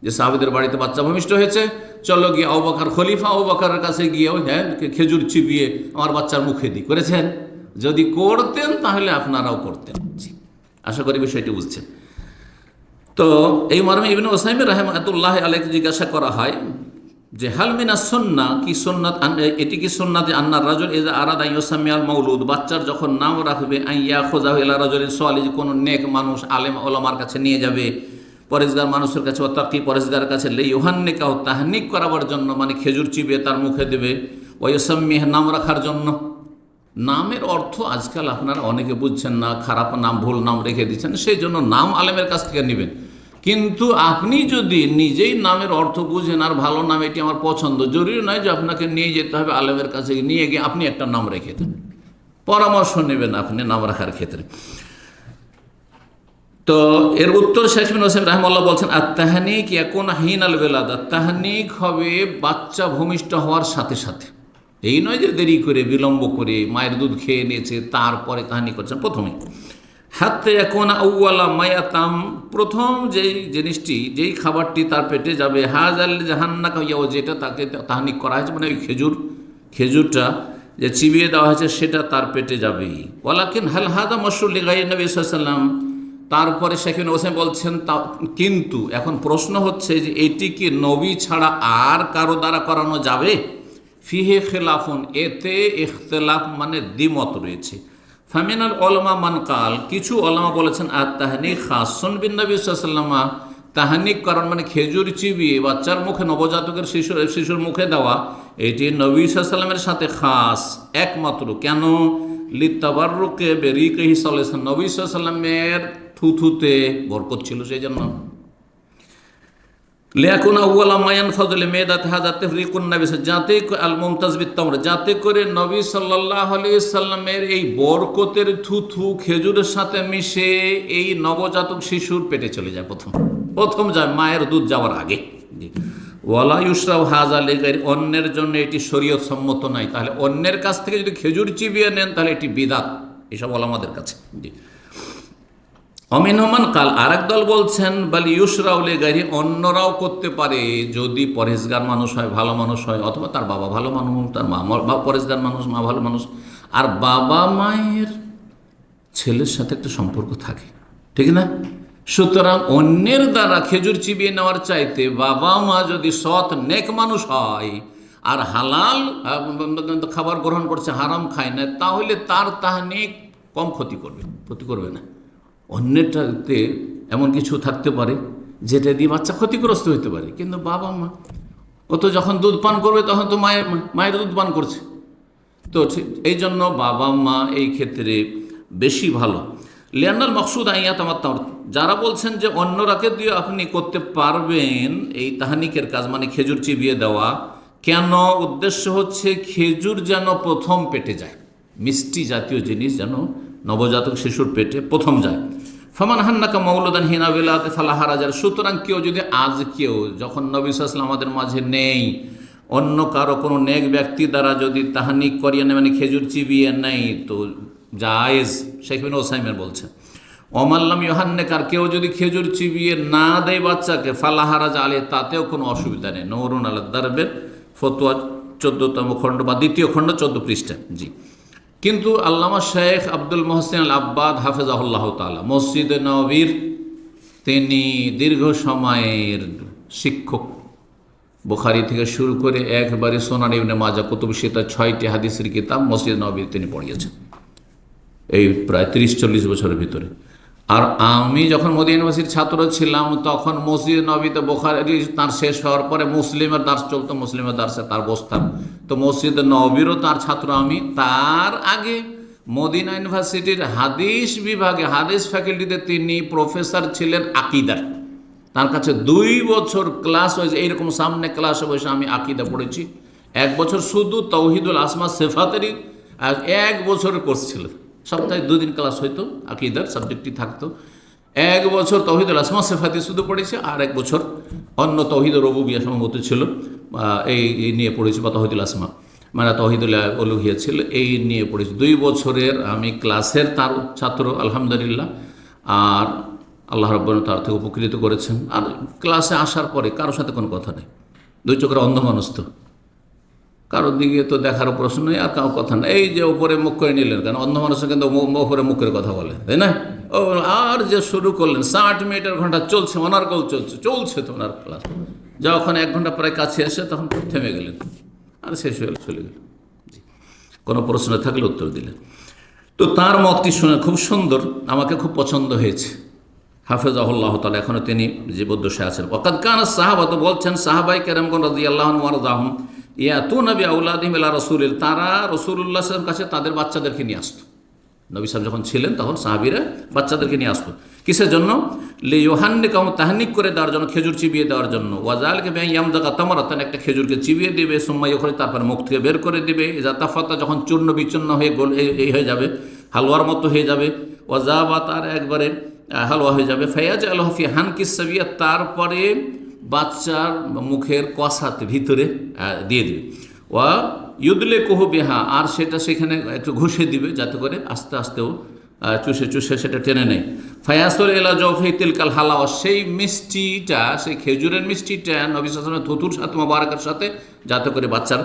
যে সাহাবীদের বাড়িতে বাচ্চা ভূমিষ্ঠ হয়েছে, চলো গিয়ে আবু বকর, খলিফা আবু বকরের কাছে গিয়ে ওই হ্যাঁ খেজুর চিবিয়ে আমার বাচ্চার মুখে দিই, করেছেন? যদি করতেন তাহলে আপনারাও করতেন। জি, আশা করি বিষয়টি বুঝছেন। তো এই মর্মে ইবনে উসাইমিন রাহমাতুল্লাহ আলাইহি জিজ্ঞাসা করা হয় যে হাল মিনাস সুন্নাহ, কি সুন্নাত, এটি কি সুন্নাত আন্নার রাজুল ইযা আরাদা ইউসাম্মিয়াল মাউলুদ, বাচ্চার যখন নাম রাখবে, আইয়া খোজাহু ইলা রাজুলিন সালিহ, কোন নেক মানুষ আলেম ওলামার কাছে নিয়ে যাবে, পরেজগার মানুষের কাছে, ওয়াতাকি পরেজগারের কাছে, লে ইউহান্নিকাহু, তাহনিক করাবার জন্য, মানে খেজুর চিবিয়ে তার মুখে দেবে, ওয়া ইউসাম্মিহ, নাম রাখার জন্য। নামের অর্থ আজকাল আপনারা অনেকে বুঝছেন না, খারাপ নাম, ভুল নাম রেখে দিচ্ছেন, সেই জন্য নাম আলেমের কাছ থেকে নেবেন। কিন্তু আপনি যদি নিজেই নামের অর্থ বুঝেন আর ভালো নাম এটি আমার পছন্দ, জরুরি নয় যে আপনাকে নিয়ে যেতে হবে আলেমের কাছে, নিয়ে গিয়ে আপনি একটা নাম রেখে দেন, পরামর্শ নেবেন আপনি নাম রাখার ক্ষেত্রে। তো এর উত্তর শেখ বিন ওসাইমিন রাহিমাহুল্লাহ বলছেন, আর তাহনিক ইয়াকুন হিন আল বেলাদা, তাহনিক হবে বাচ্চা ভূমিষ্ঠ হওয়ার সাথে সাথে, এই নয় যে দেরি করে বিলম্ব করে মায়ের দুধ খেয়ে নিয়েছে তারপরে তাহনিক করছেন প্রথমে। হাত্তে এখন আউয়ালা মায়াতাম, প্রথম যেই জিনিসটি যেই খাবারটি তার পেটে যাবে, হাজাল জাহান্না কাইয়াও, যেটা তাকে তাহনিক করা হয়েছে, মানে ওই খেজুরটা যে চিবিয়ে দেওয়া হয়েছে সেটা তার পেটে যাবে। ওয়ালাকিন হাল হাদা মশরুল লিগাই নবী সাল্লাল্লাহু আলাইহি ওয়াসাল্লাম, তারপরে শেখ বিন ওসাইমিন বলছেন কিন্তু এখন প্রশ্ন হচ্ছে যে এটি কি নবী ছাড়া আর কারো দ্বারা করানো যাবে? ফিহে খেলাফুন, এতে ইখতিলাফ মানে দ্বিমত রয়েছে। ফামিনাল ওলামা মানকাল, কিছু ওলামা বলেছেন আর তাহনিক খাসুন বিন নবী সাল্লাল্লাহু আলাইহি ওয়াসাল্লাম, তাহনিক কারণ মানে খেজুর চিবিয়ে বাচ্চার মুখে, নবজাতকের শিশুর মুখে দেওয়া, এটি নবী সাল্লাল্লাহু আলাইহি ওয়াসাল্লামের সাথে খাস একমাত্র। কেন? লিতাবাররুকে বেরিকিহি সাল্লাল্লাহু আলাইহি ওয়াসাল্লাম, নবী সাল্লাল্লাহু আলাইহি ওয়াসাল্লামের থুথুতে বরকত ছিল, সেই জন্য। লিয়াকুন আউয়ালা মায়ান ফাজলে মেদাত হাজা তাফরিকুন নবী, যাতে আল মুমতাজ বিত-তামর, যাতে করে নবী সাল্লাল্লাহু আলাইহি সাল্লামের এই বরকতের থুথু খেজুরের সাথে মিশে এই নবজাতক শিশুর পেটে চলে যায়, প্রথম যায় মায়ের দুধ যাওয়ার আগে। ওয়ালা ইউশরাউ হাজা লিগাইর, অন্যের জন্য এটি শরীয়ত সম্মত নয়। তাহলে অন্যের কাছ থেকে যদি খেজুর চিবিয়ে নেন তাহলে এটি বিদআত, এসব ওলামাদের কাছে। অমিনমান কাল, আরেক দল বলছেন বালি ইউশরাউ লিগাইরি, অন্যরাও করতে পারে যদি পরেশগার মানুষ হয়, ভালো মানুষ হয়, অথবা তার বাবা ভালো মানুষ, তার মা পরেশগার মানুষ, মা ভালো মানুষ, আর বাবা মায়ের ছেলের সাথে একটা সম্পর্ক থাকে, ঠিক না? সুতরাং অন্যের দ্বারা খেজুর চিবিয়ে নেওয়ার চাইতে বাবা মা যদি সৎ নেক মানুষ হয় আর হালাল খাবার গ্রহণ করছে, হারাম খায় না, তাহলে তার তাহনিক কম ক্ষতি করবে না। অন্যটাতে এমন কিছু থাকতে পারে যেটা দিয়ে বাচ্চা ক্ষতিগ্রস্ত হতে পারে, কিন্তু বাবা মা ও তো যখন দুধ পান করবে তখন তো মায়ের দুধ পান করছে, তো এই জন্য বাবা মা এই ক্ষেত্রে বেশি ভালো। লিয়ান্নাল মকসুদ আইয়াত আমার, যারা বলছেন যে অন্যরাকে দিয়ে আপনি করতে পারবেন এই তাহানিকের কাজ, মানে খেজুর চিবিয়ে দেওয়া, কেন? উদ্দেশ্য হচ্ছে খেজুর যেন প্রথম পেটে যায়, মিষ্টি জাতীয় জিনিস যেন নবজাতক শিশুর পেটে প্রথম যায়। ফামান হান্নাকা মৌলুদান হিনা বিলাতে ফালাহারাজার, সুতরাং কেউ যদি আজকেও যখন নবী সাল্লাল্লাহু আলাইহি ওয়াসাল্লাম আমাদের মাঝে নেই, অন্য কারো কোনো নেক ব্যক্তি দ্বারা যদি তাহানিক করিয়ে নেয়, মানে খেজুর চিবিয়ে নেই, তো জায়েজ, শেখ বিন ওসাইমিন বলছেন। ওমাল্লাম ইউহান্নেকার, কেউ যদি খেজুর চিবিয়ে না দেয় বাচ্চাকে, ফালাহারাজ আলে, তাতেও কোনো অসুবিধা নেই। নূরুন আলা দারবের ফতোয়া 14তম খণ্ড বা 2য় খণ্ড 14 পৃষ্ঠা। জি, কিন্তু আল্লামা শেখ আব্দুল মোহসিন আল আব্বাদ হাফেজাহুল্লাহ তাআলা মসজিদে নববীর তিনি দীর্ঘ সময়ের শিক্ষক, বুখারী থেকে শুরু করে একবারে সুনান ইবনে মাজাহ, কুতুব সিত্তা, 6টি হাদিসের কিতাব মসজিদে নববীর তিনি পড়িয়েছেন এই প্রায় 30-40 বছরের ভিতরে। আর আমি যখন মদিনা ইউনিভার্সিটির ছাত্র ছিলাম তখন মসজিদে নববীতে বুখারী তার শেষ হওয়ার পরে মুসলিমের দার্স চলতো, মুসলিমের দার্সে তার বসতাম, তো মসজিদে নববীরও তার ছাত্র আমি। তার আগে মদিনা ইউনিভার্সিটির হাদিস বিভাগে, হাদিস ফ্যাকাল্টিতে তিনি প্রফেসর ছিলেন আকীদার। তার কাছে 2 বছর ক্লাস হয়েছে, এইরকম সামনে ক্লাসে বসে আমি আকীদা পড়েছি। 1 বছর শুধু তাওহীদুল আসমা সিফাতেরই, আর 1 বছরের কোর্স ছিল, সপ্তাহে 2 দিন ক্লাস হইতো, আকীদার সাবজেক্টটি থাকতো। 1 বছর তাওহীদুল আসমা সিফাতি শুধু পড়েছি, আর 1 বছর অন্য তাওহীদুর রুবুবিয়্যাহ সম্ভবত ছিল, এই নিয়ে পড়েছি, বা তাওহীদুল আসমা মানে তাওহীদুল উলুহিয়্যা ছিল, এই নিয়ে পড়েছি। 2 বছরের আমি ক্লাসের তার ছাত্র আলহামদুলিল্লাহ। আর আল্লাহ রাব্বুল তার থেকে উপকৃত করেছেন। আর ক্লাসে আসার পরে কারোর সাথে কোনো কথা নেই, 2 চোখের অন্ধ মানুষ, তো কারোর দিকে তো দেখার প্রশ্ন নেই, আর কারো কথা নেই। এই যে উপরে মুখ করে নিলেন, কারণ অন্ধ মানুষের কিন্তু উপরে মুখ করে কথা বলে, তাই না? ও আর যে শুরু করলেন, 60 মিনিটের ঘন্টা চলছে, অনার্গল চলছে তো ওনার ক্লাস। যখন 1 ঘন্টা প্রায় কাছে এসে তখন থেমে গেলেন, আর শেষ হয়ে চলে গেল। কোনো প্রশ্ন থাকলে উত্তর দিলেন। তো তার মতটি শুনে খুব সুন্দর, আমাকে খুব পছন্দ হয়েছে। হাফেজাহুল্লাহ তাআলা, এখনও তিনি জীবদ্দশায় আছেন। ওয়াকাদ কানা সাহাবাত, বলছেন সাহাবায়ে কেরামগণ রাদিয়াল্লাহু আনহুম ওয়া রাদাহুম, ইয়াতুনা বিআউলাদিহিম ইলা রাসূলিল, তারা রাসূলুল্লাহ সাল্লাল্লাহু আলাইহি ওয়াসাল্লামের কাছে তাদের বাচ্চাদেরকে নিয়ে আসতো। নবী সাহেব যখন ছিলেন তখন সাহাবীরা বাচ্চাদেরকে নিয়ে আসতো। কিসের জন্য? লিইউহান্নিকাহু তাহনিক করে দেওয়ার জন্য, খেজুর চিবিয়ে দেওয়ার জন্য। ওয়াজালকে ইয়ামদাগা তামারাতান, একটা খেজুরকে চিবিয়ে দিবে, সুম্মা ইউখরিজ, তারপর মুখ থেকে বের করে দিবে। ইজা তাফাত্তা, যখন চূর্ণ বিচূর্ণ হয়ে গোল এই হয়ে যাবে, হালুয়ার মতো হয়ে যাবে। ওয়াজাবা, তার একবারে হালুয়া হয়ে যাবে। ফায়াজআলহু ফি হানকিস সাবিয়া, তারপরে বাচ্চার মুখের কসাতে ভিতরে দিয়ে দিবে। ওয়া ইউদলিকুহু বিহা, আর সেটা সেখানে একটু ঘষে দিবে যাতে করে আস্তে আস্তেও চুষে চুষে সেটা টেনে নেয়। ফায়াসুল এলা জৌফি তিলকাল হালাওয়া, সেই মিষ্টিটা, সেই খেজুরের মিষ্টিটা নবী সাল্লাল্লাহু আলাইহি ওয়াসাল্লামের থুতুর সাথে, মোবারকের সাথে, যাতে করে বাচ্চার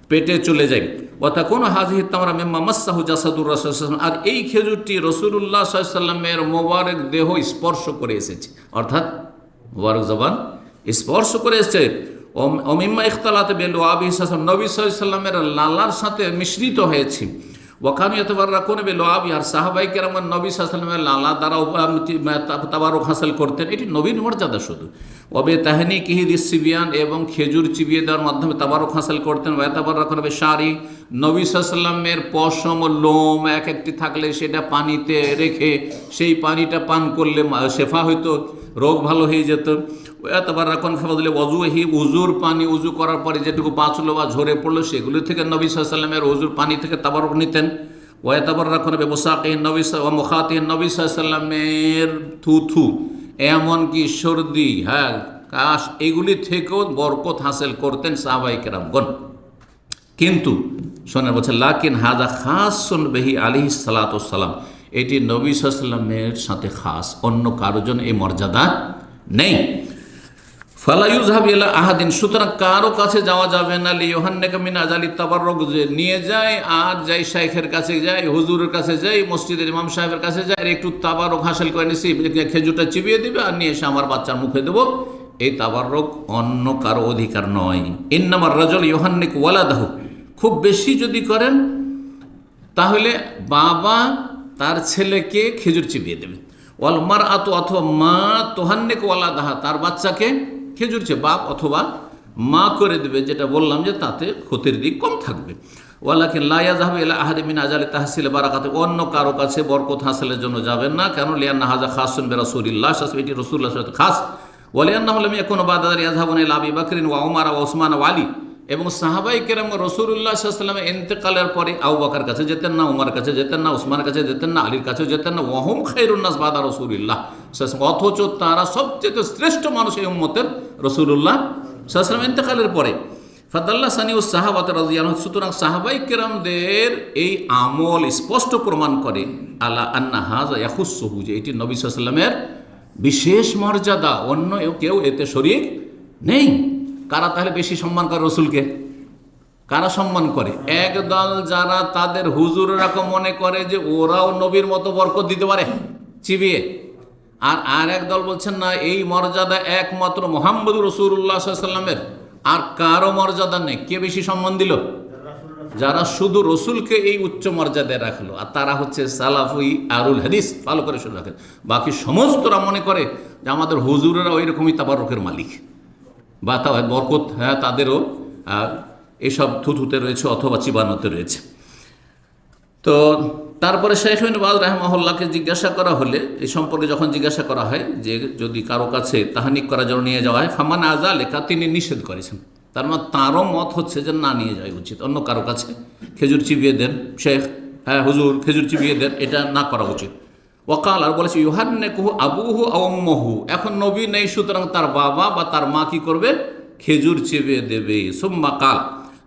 পেটে চলে যায়। ওয়াতাকুনু হাযিহি তামরা মিম্মা মাসসাহু জাসাদুর রাসূল সাল্লাল্লাহু আলাইহি ওয়াসাল্লাম, আর এই খেজুরটি রাসূলুল্লাহ সাল্লাল্লাহু আলাইহি ওয়াসাল্লামের মোবারক দেহ স্পর্শ করে এসেছে, অর্থাৎ মোবারক জবান স্পর্শ করে এসেছে। মিম্মা ইখতালাত বিলুআবি সাল্লাল্লাহু, নবী সাল্লাল্লাহু আলাইহি ওয়াসাল্লামের লালার সাথে মিশ্রিত হয়েছে। ওয়াকানু ইয়াতাবাররাকুনা বিলুআবি, আর সাহাবায়ে কেরাম নবী সাল্লাল্লাহু আলাইহি ওয়াসাল্লামের লালা দ্বারাও তাবারুক হাসিল করতেন, এটি নবীর মর্যাদা শুধু। ওয়াবে তাহনিকিহি লিসসিবিয়ান, এবং খেজুর চিবিয়ে দেওয়ার মাধ্যমে তাবারুক হাসিল করতেন। ওয়াতাবাররাকুনা বিশারি, নবী সাল্লাল্লাহু আলাইহি ওয়াসাল্লামের পশম ও লোম এক একটি থাকলে সেটা পানিতে রেখে সেই পানিটা পান করলে শেফা হইতো, রোগ ভালো হয়ে যেত। ওয়াতাবাররাকুনা ফিফাদলি ওযুহি, উজুর পানি, উজু করার পরে যেটুকু বাঁচলো বা ঝরে পড়লো সেগুলো থেকে নবী সাল্লাল্লাহু আলাইহি ওয়াসাল্লামের উজুর পানি থেকে তাবারুক নিতেন। ওয়াতাবাররাকুনা বিবুসাকিহি নবী ওয়া মুখাতিহি, নবী সাল্লাল্লাহু আলাইহি ওয়াসাল্লামের থুথু, এমনকি সর্দি, কাশ, এগুলি থেকেও বরকত হাসিল করতেন সাহাবায়ে কেরামগণ। কিন্তু শোনেন, বলছে লাকিন হাযা খাসুন বিহি আলাইহিস সালাতু ওয়াস সালাম, এটি নবী সাল্লাল্লাহু আলাইহি ওয়াসাল্লামের সাথে খাস, অন্য কারোর জন্য এই মর্যাদা নেই। ফালা ইউযহাব ইলা আহাদিন, সুতরাং কারো কাছে যাওয়া যাবে না। লিইউহান্নিকা মিন আজালি তাবাররুক, যে নিয়ে যায় আর যাই শাইখের কাছে যায়, হুজুরের কাছে যাই, মসজিদের ইমাম সাহেবের কাছে যায়, আর একটু তাবারুক হাসিল করে নিছি, খেজুরটা চিবিয়ে দিবে আর নিয়ে এসে আমার বাচ্চার মুখে দেবো, এই তাবাররুক অন্য কারো অধিকার নয়। ইন্নামার রাজুল ইউহান্নিক ওয়ালাদাহু, খুব বেশি যদি করেন তাহলে বাবা তার ছেলেকে খেজুর চিবিয়ে দেবে। ওয়াল মারআতু, অথবা মা তুহান্নিক ওয়ালাদাহা, তার বাচ্চাকে খেজুর বাপ অথবা মা করে দেবে, যেটা বললাম যে তাতে ক্ষতির দিক কম থাকবে। ওয়ালাকিন লা ইয়াযহাবু ইলা আহাদিন মিন আজালি তাহসিল বারাকাত, অন্য কারো কাছে বরকত হাসিলের জন্য যাবেন না। কেন? লিআন্না হাযা খাসুন বিরাসূলিল্লাহ, এটি রাসূলুল্লাহর সাথে খাস। ওয়ালিআন্নাহু লাম ইয়াকুনু বা'দা যালিকা ইয়াযহাবুনা ইলা আবি বকরিন ওয়া উমর ওয়া উসমান ওয়া আলী, এবং সাহাবায়ে কেরাম রাসূলুল্লাহ সাল্লাল্লাহু আলাইহি ওয়াসাল্লামের ইন্তেকালের পরে আবু বকর কাছে যেতেন না, উমর কাছে যেতেন না, উসমানের কাছে যেতেন না, আলীর কাছে যেতেন না। ওয়া হুম খায়রুন নাস বা'দা রাসূলিল্লাহ, অথচ তারা সবচেয়ে শ্রেষ্ঠ মানুষ এই উম্মতের রাসূলুল্লাহ সাল্লাল্লাহু আলাইহি ওয়াসাল্লাম ইন্তেকালের পরে। ফাদাল্লাহ সানিউস সাহাবাত রাদিয়াল্লাহু, সুতরাং সাহাবায়ে কেরামদের এই আমল স্পষ্ট প্রমাণ করে আলা আন্না হাযা ইয়াখুসসুহু, যে এটি নবী সাল্লাল্লাহু আলাইহি ওয়াসাল্লামের বিশেষ মর্যাদা, অন্য কেউ এতে শরীক নেই। কারা তাহলে বেশি সম্মান করে রসুলকে? কারা সম্মান করে? একদল যারা তাদের হুজুররা মনে করে যে ওরাও নবীর মতো বরকত দিতে পারে চিবিয়ে, আর এক দল বলছেন না, এই মর্যাদা একমাত্র মুহাম্মদুর রাসূলুল্লাহ সাল্লাল্লাহু আলাইহি ওয়াসাল্লামের, আর কারো মর্যাদা নেই। কে বেশি সম্মান দিল? যারা শুধু রসুলকে এই উচ্চ মর্যাদায় রাখলো, আর তারা হচ্ছে সালাফি আরুল হাদিস, ভালো করে শুনে রাখেন। বাকি সমস্তরা মনে করে যে আমাদের হুজুরেরা ওই রকমই তাবারুকের মালিক, বা তা বরকত তাদেরও এসব থুথুতে রয়েছে অথবা চিবানোতে রয়েছে। তো তারপরে শাইখ ইবনে বাজ রাহিমাহুল্লাহকে জিজ্ঞাসা করা হলে, এই সম্পর্কে যখন জিজ্ঞাসা করা হয় যে যদি কারো কাছে তাহানিক করার জন্য নিয়ে যাওয়া হয়, ফামান আযালিকা, তিনি নিষেধ করেছেন। তার মানে তারও মত হচ্ছে যে না নিয়ে যাওয়া উচিত। অন্য কারো কাছে খেজুর চিবিয়ে দেন, শেখ, হুজুর খেজুর চিবিয়ে দেন, এটা না করা উচিত। ওয়াকাল, আর বলেছে ইউহান্নিকুহু আবুহু আও উম্মুহু, এখন নবী নেই, সুতরাং তার বাবা বা তার মা কি করবে? খেজুর চিবিয়ে দেবে। সুম্মা কাল,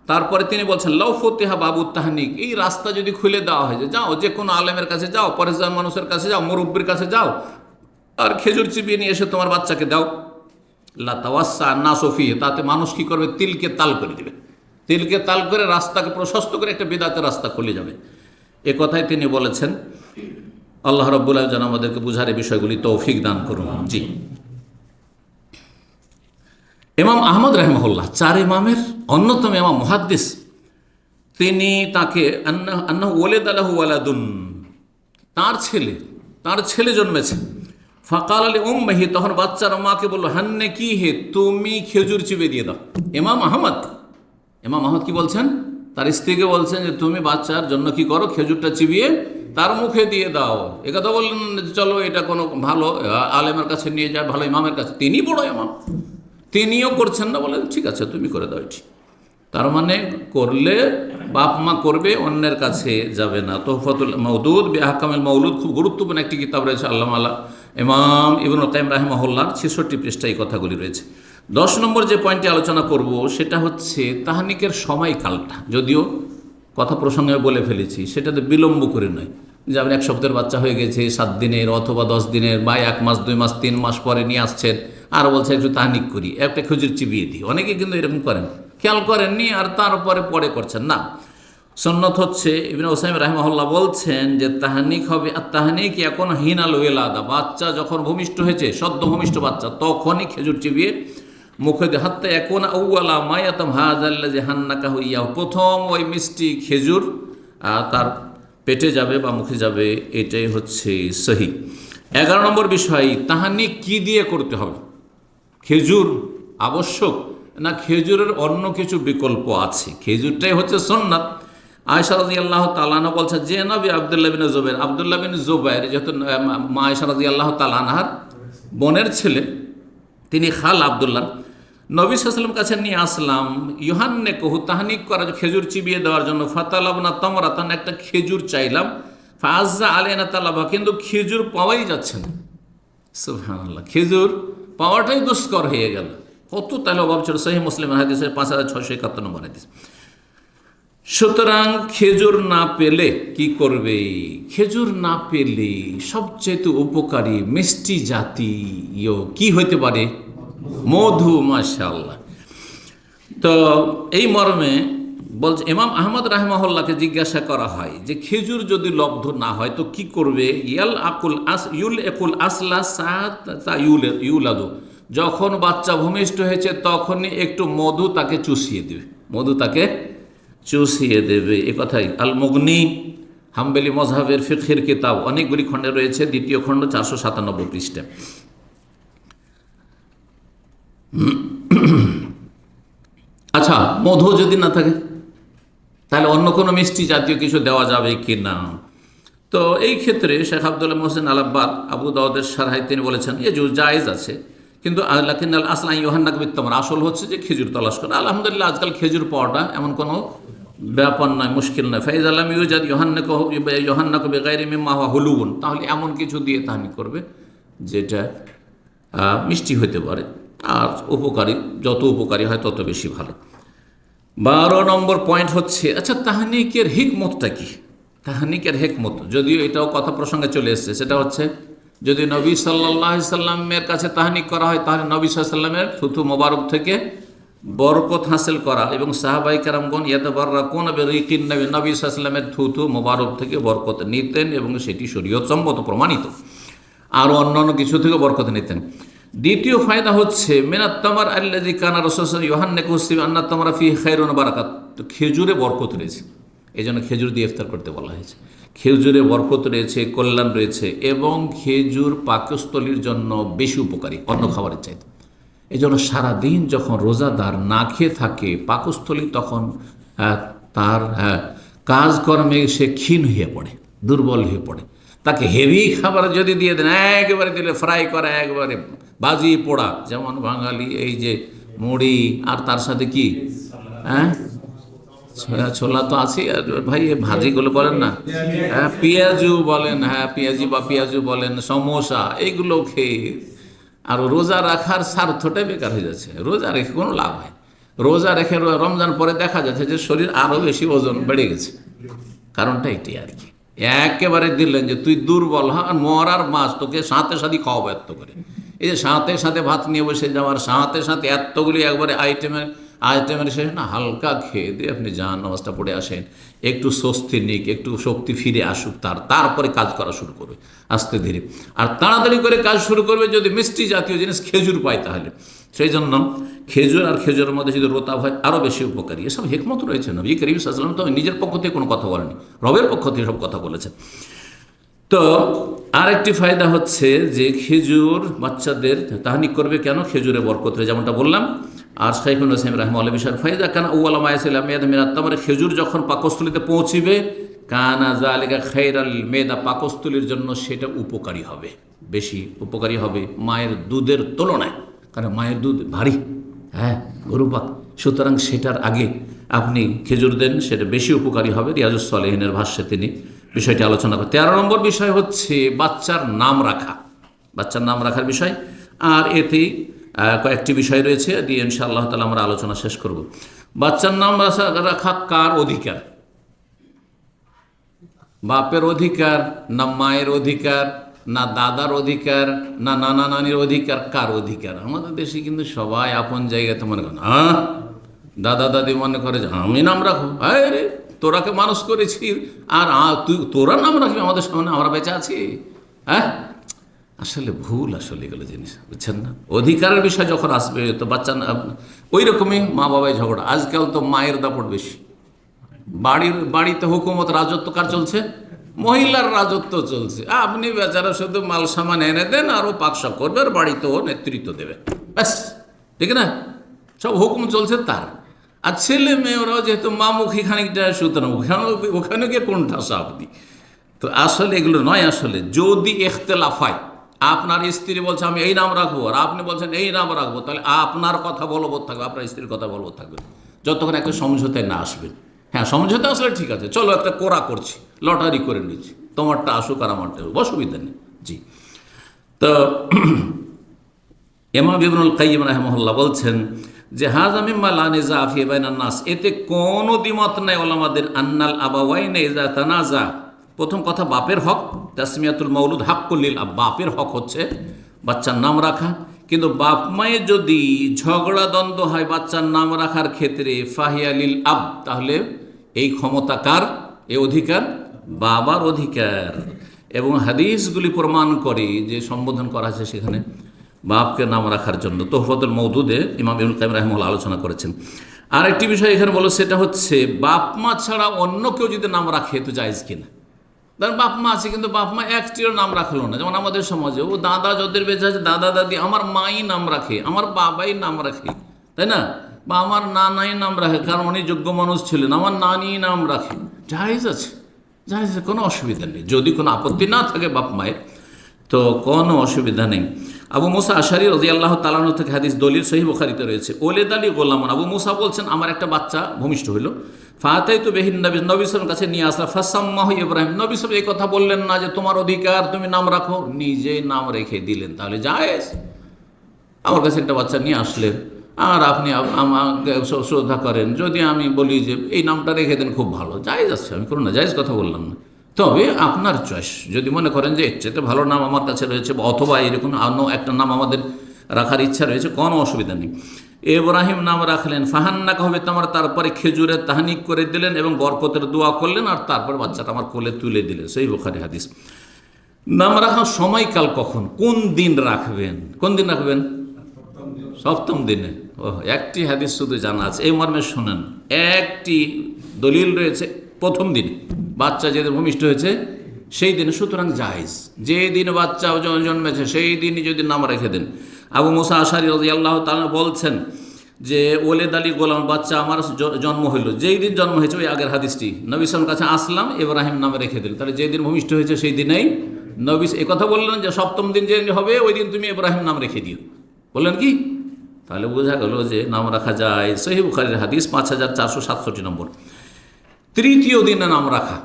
তারপরে তিনি বলছেন লাউ ফুতিহা বাবু তাহনিক, এই রাস্তা যদি খুলে দেওয়া হয়, যে যাও যে কোনো আলেমের কাছে যাও, পরেশগার মানুষের কাছে যাও, মুরব্বির কাছে যাও, আর খেজুর চিবিয়ে নিয়ে এসে তোমার বাচ্চাকে দাও, লা তাওয়াসসা নাসু ফিহি, তাতে মানুষ কি করবে? তিলকে তাল করে দিবে। তিলকে তাল করে রাস্তাকে প্রশস্ত করে একটা বিদআতের রাস্তা খুলে যাবে। এ কথাই তিনি বলেছেন। আল্লাহ রাব্বুল আলামিন যেন আমাদেরকে বুঝার এই বিষয়গুলি তৌফিক দান করুন। জি, ইমাম আহমদ রাহিমাহুল্লাহ, চার ইমামের অন্যতম ইমাম মুহাদ্দিস, তিনি তাকে আন্নাহু ওয়ালিদা লাহু ওয়ালাদুন, তার ছেলে জন্মেছে। ফাকাল আলী উম্মিহি, তখন বাচ্চার মাকে বললো হান্নে কি হে, তুমি খেজুর চিবিয়ে দিয়ে দাও। ইমাম আহমদ কি বলছেন? তার স্ত্রীকে বলছেন যে তুমি বাচ্চার জন্য কি করো, খেজুরটা চিবিয়ে তার মুখে দিয়ে দাও। একথা বললেন চলো এটা কোনো ভালো আলেমের কাছে নিয়ে যায়, ভালো ইমামের কাছে, তিনি বড় ইমাম, তিনিও করছেন না, বলেন ঠিক আছে তুমি করে দাও এটি। তার মানে করলে বাপ মা করবে, অন্যের কাছে যাবে না। তোহফাতুল মওদুদ বিআহকামিল মওলুদ খুব গুরুত্বপূর্ণ একটি কিতাব রয়েছে আল্লামা ইমাম ইবনুল কাইয়িম রাহিমাহুল্লাহর 66 পৃষ্ঠায় এই কথাগুলি রয়েছে। 10 নম্বর যে পয়েন্টটি আলোচনা করব সেটা হচ্ছে তাহনিকের সময়কালটা, যদিও কথা প্রসঙ্গে বলে ফেলেছি, সেটাতে বিলম্ব করে নয় যে আপনি 1 সপ্তাহের বাচ্চা হয়ে গেছে 7 দিনের অথবা 10 দিনের বা 1 মাস 2 মাস 3 মাস পরে নিয়ে আসছেন আর বলছে একটু তাহনিক করি, একটা খেজুর চিবিয়ে দিই। অনেকে কিন্তু এরকম করেন, খেয়াল করেননি আর তারপরে পরে করছেন না। সুন্নত হচ্ছে ইবনে উসাইম রাহিমাহুল্লাহ বলছেন যে তাহনিক হবে, আর তাহনিক এখন হিনাল ওয়েলাদা, বাচ্চা যখন ভূমিষ্ঠ হয়েছে, সদ্য ভূমিষ্ঠ বাচ্চা, তখনই খেজুর চিবিয়ে মুখে দিয়ে হাত্তা এখন আউয়ালা মায়াতাম হাযাল্লাযী হান্নাকাহু ইয়াহু, প্রথম ওই মিষ্টি খেজুর তার পেটে যাবে বা মুখে যাবে, এটাই হচ্ছে সহি। 11 নম্বর বিষয়, তাহনিক কি দিয়ে করতে হবে? খেজুর আবশ্যক না খেজুরের অন্য কিছু বিকল্প আছে? খেজুরটাই হচ্ছে সুন্নাত। আয়েশা রাদিয়াল্লাহু তাআলা আনহা বলছেন যে নবী আব্দুল্লাহ বিন জুবাইর, আব্দুল্লাহ বিন জুবাইর যেহেতু মা আয়েশা রাদিয়াল্লাহু তাআলা আনহার বোনের ছেলে, তিনি খাল আব্দুল্লাহ, নবী সাল্লাল্লাহু আলাইহি ওয়াসাল্লাম কাছে নিয়ে আসলাম ইউহান্নে কহু, তাহনিক করার খেজুর চিবিয়ে দেওয়ার জন্য, ফাতালাবনা তামরাতান, একটা খেজুর চাইলাম, ফাআজ্জা আলাইনা তালাবা, কিন্তু খেজুর পাওয়াই যাচ্ছে না। সুবহানাল্লাহ, খেজুর পাওয়াটাই দুষ্কর হয়ে গেল। কত তাহলে অভাব ছিল। সহিহ মুসলিমের হাদিসের 5671 নম্বর হাদিস। সুতরাং খেজুর না পেলে কি করবে? খেজুর না পেলে সবচেয়ে উপকারী মিষ্টি জাতীয় কি হইতে পারে? মধু। মাশাআল্লাহ। তো এই মর্মে বলছে ইমাম আহমদ রাহিমাহুল্লাহকে জিজ্ঞাসা করা হয় যে খেজুর যদি লব্ধ না হয় তো কি করবে? ইউল আসলা সাত ইউলাদু, যখন বাচ্চা ভূমিষ্ঠ হয়েছে তখনই একটু মধু তাকে চুষিয়ে দেবে, মধু তাকে চুষিয়ে দেবে। এ কথাই আল মুগনি হাম্বলি মযহাবের ফিকহের কিতাব, অনেকগুলি খণ্ডে রয়েছে, 2য় খণ্ড 497 পৃষ্ঠা। আচ্ছা, মধু যদি না থাকে তাহলে অন্য কোনো মিষ্টি জাতীয় কিছু দেওয়া যাবে কি না? তো এই ক্ষেত্রে শেখ আব্দুল্লাহ মোহসেন আল আব্বাদ আবু দাউদের শারহায় তিনি বলেছেন এ জায়েজ আছে, কিন্তু আসল ইউহান্নাক বিত্তমর, আসল হচ্ছে যে খেজুর তালাশ করা। আলহামদুলিল্লাহ আজকাল খেজুর পাওয়াটা এমন কোনো ব্যাপার নয়, মুশকিল নয়। ফাইজ আলম ইউজাদ ইউহান্নাক বেগাইরি মিম্মা হুয়া হুলুবুন, তাহলে এমন কিছু দিয়ে তাহনিক করবে যেটা মিষ্টি হতে পারে, আর উপকারী, যত উপকারী হয় তত বেশি ভালো। 12 নম্বর পয়েন্ট হচ্ছে, আচ্ছা তাহনিকের হিকমতটা কি? তাহনিকের হিকমত, যদিও এটাও কথা প্রসঙ্গে চলে এসেছে, সেটা হচ্ছে যদি নবী সাল্লাল্লাহু আলাইহি সাল্লামের কাছে তাহনিক করা হয় তাহলে নবী সাল্লাল্লাহু আলাইহি সাল্লামের থুথু মোবারক থেকে বরকত হাসিল করা, এবং সাহাবায়ে কেরামগণ ইয়াতাবাররাকুনা বিরিকিন নবী, নবী সাল্লাল্লাহু আলাইহি সাল্লামের থুথু মোবারক থেকে বরকত নিতেন এবং সেটি শরীয়ত সম্মত প্রমাণিত, আর অন্যান্য কিছু থেকে বরকত নিতেন। দ্বিতীয় ফায়দা হচ্ছে মিনাত তামার আল্লাযী কানা রাসূলুল্লাহ ইউহান্নাকু আন্নাত তামারা ফিহি খায়রুন বারাকাত, তো খেজুরে বরকত রয়েছে, এই জন্য খেজুর দিয়ে ইফতার করতে বলা হয়েছে। খেজুরে বরকত রয়েছে, কল্যাণ রয়েছে, এবং খেজুর পাকস্থলীর জন্য বেশি উপকারী অন্য খাবারের চাইতে। এই জন্য সারাদিন যখন রোজাদার না খেয়ে থাকে পাকস্থলী, তখন তার কাজকর্মে সে ক্ষীণ হয়ে পড়ে, দুর্বল হয়ে পড়ে। তাকে হেভি খাবার যদি দিয়ে দেন, একেবারে দিলে ফ্রাই করা, একবারে ভাজি পোড়া, যেমন বাঙালি এই যে মুড়ি আর তার সাথে কি ছোলা তো আছে, আর ভাই ভাজিগুলো বলেন না, পেঁয়াজু বলেন, পেঁয়াজি বা পেঁয়াজু বলেন, সমোসা, এইগুলো খেয়ে আর রোজা রাখার স্বার্থটাই বেকার হয়ে যাচ্ছে। রোজা রেখে কোনো লাভ হয়? রোজা রেখে রমজান পরে দেখা যাচ্ছে যে শরীর আরও বেশি ওজন বেড়ে গেছে। কারণটা এটাই আর কি, একেবারে দিলেন যে তুই দুর্বল, মরার মাছ তোকে সাথে সাথে খাওয়াবো এত করে। এই যে সাথে সাথে ভাত নিয়ে বসে যাওয়ার, সাথে সাথে এতগুলি একবারে আইটেমের শেষ না, হালকা খেয়ে দিয়ে আপনি যান, নামাজটা পড়ে আসেন, একটু স্বস্তি নিক, একটু শক্তি ফিরে আসুক, তারপরে কাজ করা শুরু করবে আস্তে ধীরে। আর তাড়াতাড়ি করে কাজ শুরু করবে যদি মিষ্টি জাতীয় জিনিস খেজুর পায় তাহলে। সেই জন্য খেজুর আর খেজুরের মধ্যে যদি রোতাব হয় আরও বেশি উপকারী। এসব হিকমত রয়েছে। নবী করিম সাল্লাল্লাহু আলাইহি ওয়াসাল্লাম তো নিজের পক্ষ থেকে কোনো কথা বলেনি, রবের পক্ষ থেকে সব কথা বলেছেন। তো আরেকটি ফায়দা হচ্ছে যে খেজুর বাচ্চাদের তাহনিক করবে কেন? খেজুরে বরকত রয়েছে, যেমনটা বললাম। আর শাইখুল হোসেন রাহমাতুল্লাহ বিষয় ফাইদা কানা আউয়ালা ইয়াসিলা মেদা মিনাত তামর, খেজুর যখন পাকস্থলীতে পৌঁছিবে কানা যালিকা খাইরাল মেদা, পাকস্থলীর জন্য সেটা উপকারী হবে, বেশি উপকারী হবে মায়ের দুধের তুলনায়, কারণ মায়ের দুধ ভারী, হ্যাঁ গরুপাক, সুতরাং সেটার আগে আপনি খেজুর দেন, সেটা বেশি উপকারী হবে। রিয়াজুস সালেহিনের ভাষ্যে তিনি বিষয়টি আলোচনা করেন। 13 নম্বর বিষয় হচ্ছে বাচ্চার নাম রাখা, বাচ্চার নাম রাখার বিষয়। আর এতেই কয়েকটি বিষয় রয়েছে, দিয়ে ইনশাআল্লাহ তাআলা আমরা আলোচনা শেষ করব। বাচ্চার নাম রাখা কার অধিকার? বাপের অধিকার না মায়ের অধিকার না দাদার অধিকার না নানা নানির অধিকার? কার অধিকার? আমাদের দেশে কিন্তু সবাই আপন জায়গাতে মনে করেন, হ্যাঁ দাদা দাদি মনে করে যে আমি নাম রাখবো, আরে তোরাকে মানুষ করেছি আর তোরা নাম রাখবি আমাদের সামনে, আমরা বেঁচে আছি? হ্যাঁ, আসলে ভুল, আসলে এগুলো জিনিস বুঝছেন না। অধিকারের বিষয় যখন আসবে তো বাচ্চা ওই রকমই মা বাবায় ঝগড়া। আজকাল তো মায়ের দাপট বেশি, বাড়িতে হুকুমত রাজত্ব কার চলছে? মহিলার রাজত্ব চলছে। আপনি বেচারা শুধু মাল সামান এনে দেন আর ও পাকশাক করবে আর বাড়িতেও নেতৃত্ব দেবে, ব্যাস, ঠিক না? সব হুকুম চলছে তার। আর ছেলে মেয়েরাও যেহেতু মামুখী খানিকটা, সুতরাং ওখানে গিয়ে কোন ঠাসা আপনি। তো আসলে এগুলো নয়। আসলে যদি ইখতিলাফ হয়, আপনার স্ত্রী বলছে আমি এই নাম রাখবো আর আপনি বলছেন এই নাম রাখবো, তাহলে আপনার কথা বলবৎ থাকবে, আপনার স্ত্রীর কথা বলবৎ থাকবে, যতক্ষণ একটা সমঝোতায় না আসবেন। হ্যাঁ, সমঝোতা আসলে ঠিক আছে, চলো একটা কোরা করছি, লটারি করে নিচ্ছি, তোমারটা আসুক আর আমারটা আসুক, অসুবিধা নেই। জি, তো ইমাম ইবনুল কাইয়িম রাহিমাহুল্লাহ বলছেন যে হাযা মিম্মা লা নিযা ফি বাইনান নাস, এতে কোনো দ্বিমত নাই ওলামাদের, আন্নাল আবাওয়াইনে ইযা তানাজা, প্রথম কথা বাপের হক, তাসমিয়াতুল মাউলুদ হাক্কুল লিল আব, বাপের হক হচ্ছে বাচ্চার নাম রাখা। কিন্তু বাপ মায়ের যদি ঝগড়া দ্বন্দ্ব হয় বাচ্চার নাম রাখার ক্ষেত্রে, ফাহিয়া লিল আব, তাহলে এই ক্ষমতা কার? এই অধিকার বাবার অধিকার। এবং হাদিসগুলি প্রমাণ করে যে সম্বোধন করা আছে সেখানে বাপকে নাম রাখার জন্য। তোহফাতুল মওদুদে ইমাম ইবনুল কাইয়িম রাহিমাহুল্লাহ আলোচনা করেছেন। আরেকটি বিষয় এখানে বলো, সেটা হচ্ছে বাপ মা ছাড়া অন্য কেউ যদি নাম রাখে তো জায়েজ কিনা। ধরেন বাপ মা আছে কিন্তু বাপ মা একটিও নাম রাখলো না, যেমন আমাদের সমাজে ও দাদা যাদের বেঁচে আছে, দাদা দাদি, আমার মাই নাম রাখে, আমার বাবাই নাম রাখে, তাই না? বা আমার নানাই নাম রাখে, কারণ উনি যোগ্য মানুষ ছিলেন, আমার নানি নাম রাখে, জায়েজ আছে, জায়েজ আছে, কোনো অসুবিধা নেই, যদি কোনো আপত্তি না থাকে বাপ মায়ের, তো কোনো অসুবিধা নেই। আবু মুসা আশারী রাদিয়াল্লাহু তাআলা আনহু থেকে হাদিস, দলিল সহিহ বুখারীতে রয়েছে। ওলেদ আলী গোলামান, আবু মুসা বলছেন আমার একটা বাচ্চা ভূমিষ্ঠ হইল, ফাতাইতু বিহিন নবী, নবী সাল্লাল্লাহু আলাইহি ওয়াসাল্লামের কাছে নিয়ে আসলাম, ফাসাম্মাহু ইব্রাহিম, নবী সাল্লাল্লাহু আলাইহি ওয়াসাল্লাম এই কথা বললেন না যে তোমার অধিকার তুমি নাম রাখো, নিজেই নাম রেখে দিলেন, তাহলে জায়েজ। আমার কাছে একটা বাচ্চা নিয়ে আসলেন আর আপনি আমাকে শ্রদ্ধা করেন, যদি আমি বলি যে এই নামটা রেখে দেন, খুব ভালো, জায়েজ আছে, আমি কোনো না জায়েজ কথা বললাম না। তবে আপনার চয়েস, যদি মনে করেন যে এর চেয়ে ভালো নাম আমার কাছে রয়েছে, অথবা এরকম অন্য একটা নাম আমাদের রাখার ইচ্ছা রয়েছে, কোনো অসুবিধা নেই। ইব্রাহিম নাম রাখলেন, ফাহান্নাকা হবে তোমার, তারপরে খেজুরের তাহনিক করে দিলেন এবং বরকতের দোয়া করলেন, আর তারপর বাচ্চাটা আমার কোলে তুলে দিলেন, সেই বুখারী হাদিস। নাম রাখার সময়কাল কখন, কোন দিন রাখবেন? কোন দিন রাখবেন? সপ্তম দিনে। ও, একটি হাদিস শুধু জানা আছে এই মর্মে, শোনেন, একটি দলিল রয়েছে প্রথম দিন, বাচ্চা যেদিন ভূমিষ্ঠ হয়েছে সেই দিনে, সুতরাং জায়েজ, যে দিন বাচ্চা জন্মেছে সেই দিনই যদি নাম রেখে দেন। আবু মুসা আশারী রাদিয়াল্লাহু তাআলা বলছেন যে ওলেদ আলী গোলাম, বাচ্চা আমার জন্ম হইল, যেই দিন জন্ম হয়েছে ওই আগের হাদিসটি, নবী সাল্লাল্লাহু আলাইহি ওয়াসাল্লাম কাছে আসলাম, ইব্রাহিম নামে রেখে দিলেন, তাহলে যেদিন ভূমিষ্ঠ হয়েছে সেই দিনেই নবী এই কথা বললেন যে সপ্তম দিন যে হবে ওই দিন তুমি ইব্রাহিম নাম রেখে দিও, বললেন কি? তাহলে বোঝা গেল যে নাম রাখা যায়। সহিহ বুখারীর হাদিস 5467 নম্বর। তৃতীয় দিনে নাম রাখা,